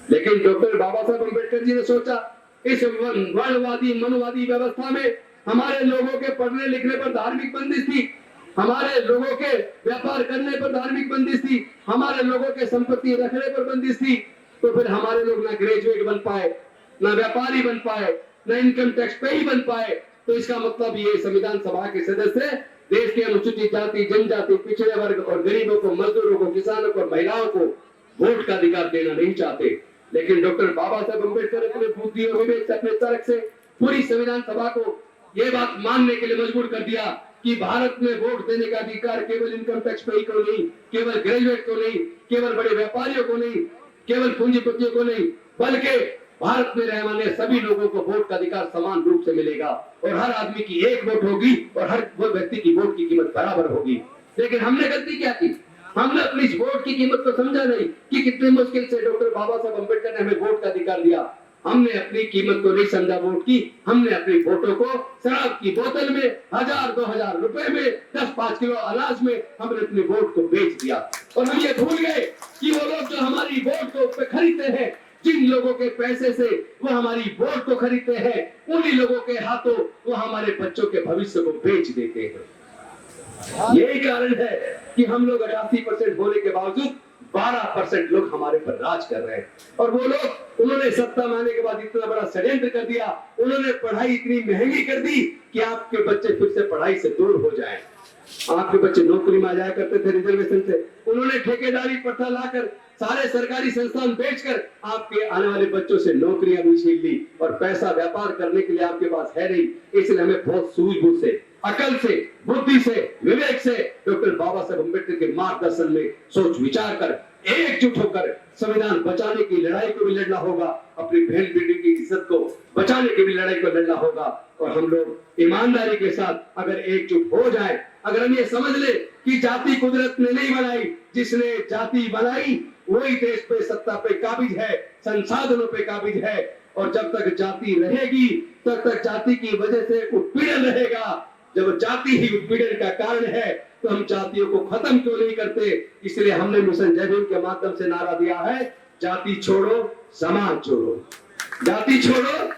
S5: लेकिन डॉक्टर बाबा साहब अम्बेडकर जी ने सोचा, इस वर्णवादी मनवादी व्यवस्था में हमारे लोगों के पढ़ने लिखने पर धार्मिक बंदिश थी, हमारे लोगों के व्यापार करने पर धार्मिक बंदिश थी, हमारे लोगों के संपत्ति रखने पर बंदिश थी। तो फिर हमारे लोग ना ग्रेजुएट बन पाए, ना व्यापारी बन पाए, ना इनकम टैक्स पेई बन पाए, तो इसका मतलब ये संविधान सभा के सदस्य देश के अनुसूचित जाति, जनजाति, पिछड़े वर्ग और गरीबों को, मजदूरों को, किसानों को और महिलाओं को वोट का अधिकार देना नहीं चाहते। लेकिन डॉक्टर बाबा साहब अम्बेडकर अपने बुद्धि और विवेक से, अपने तर्क से पूरी संविधान सभा को ये बात मानने के लिए मजबूर कर दिया कि भारत में वोट देने का अधिकार केवल इनकम टैक्स पेई को नहीं, केवल ग्रेजुएट को नहीं, केवल बड़े व्यापारियों को नहीं, केवल पूंजीपतियों को नहीं, बल्कि भारत में रहने वाले सभी लोगों को वोट का अधिकार समान रूप से मिलेगा और हर आदमी की एक वोट होगी और हर वो व्यक्ति की वोट की कीमत बराबर होगी। लेकिन हमने गलती क्या की? हमने अपनी इस वोट की कीमत को समझा नहीं कि कितने मुश्किल से डॉक्टर बाबा साहब अम्बेडकर ने हमें वोट का अधिकार दिया। हमने अपनी कीमत को नहीं समझा वोट की। हमने अपने वोटों को शराब की बोतल में 1000-2000 रुपए में 10-5 किलो अनाज में हमने अपने वोट को बेच दिया और हम ये भूल गए कि वो लोग जो हमारी वोट को खरीदते हैं, जिन लोगों के पैसे से वो हमारी वोट को खरीदते हैं, उन्हीं लोगों के हाथों वो हमारे बच्चों के भविष्य को बेच देते हैं। यही कारण है कि हम लोग 88% होने के बावजूद 12% लोग हमारे पर राज कर रहे हैं। और वो लोग, उन्होंने सत्ता में आने के बाद इतना बड़ा षड्यंत्र कर दिया, उन्होंने पढ़ाई इतनी महंगी कर दी कि आपके बच्चे फिर से पढ़ाई से दूर हो जाएं। आपके बच्चे नौकरी में आ जाया करते थे रिजर्वेशन से, उन्होंने ठेकेदारी प्रथा लाकर सारे सरकारी संस्थान बेचकर आपके आने वाले बच्चों से नौकरियां भी छीन ली और पैसा व्यापार करने के लिए आपके पास है नहीं। इसलिए हमें बहुत सूझबूझ से, अकल से, बुद्धि से, विवेक से डॉक्टर बाबा साहब अम्बेडकर के मार्गदर्शन में सोच विचार कर एकजुट होकर संविधान बचाने की लड़ाई को भी लड़ना होगा, अपनी बहन बेटी की इज्जत को बचाने की भी लड़ाई को लड़ना होगा। और हम लोग ईमानदारी के साथ अगर एकजुट हो जाए, अगर हम ये समझ ले कि जाति कुदरत ने नहीं बनाई, जिसने जाति बनाई वही देश पे, सत्ता पे काबिज है, संसाधनों पे काबिज है। और जब तक जाति रहेगी तब तक जाति की वजह से उत्पीड़न रहेगा। जब जाति ही उत्पीड़न का कारण है तो हम जातियों को खत्म क्यों नहीं करते? इसलिए हमने मिशन जय भीम के माध्यम से नारा दिया है, जाति छोड़ो समाज जोड़ो, जाति छोड़ो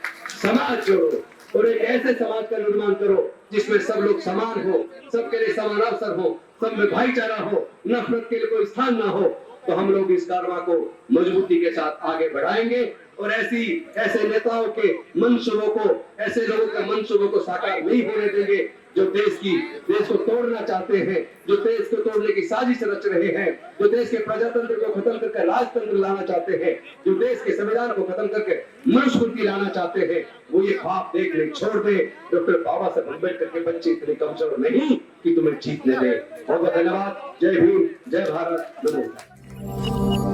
S5: समाज जोड़ो और एक ऐसे समाज का निर्माण करो जिसमें सब लोग समान हो, सबके लिए समान अवसर हो, सब में भाईचारा हो, नफरत के लिए कोई स्थान ना हो। तो हम लोग इस कारवा को मजबूती के साथ आगे बढ़ाएंगे और ऐसे नेताओं के मंसूबों को, ऐसे लोगों के मंसूबों को साकार नहीं होने देंगे जो देश को तोड़ना चाहते हैं, जो देश को तोड़ने की साजिश रच रहे हैं, जो देश के प्रजातंत्र को खत्म करके राजतंत्र लाना चाहते हैं, जो देश के संविधान को खत्म करके मनुस्मृति लाना चाहते हैं, वो ये ख्वाब देखने छोड़ दे। डॉक्टर बाबा साहब अम्बेडकर के बच्चे इतने कमजोर नहीं कि तुम्हें जीतने दे। बहुत बहुत धन्यवाद। जय भीम, जय भारत, नमो।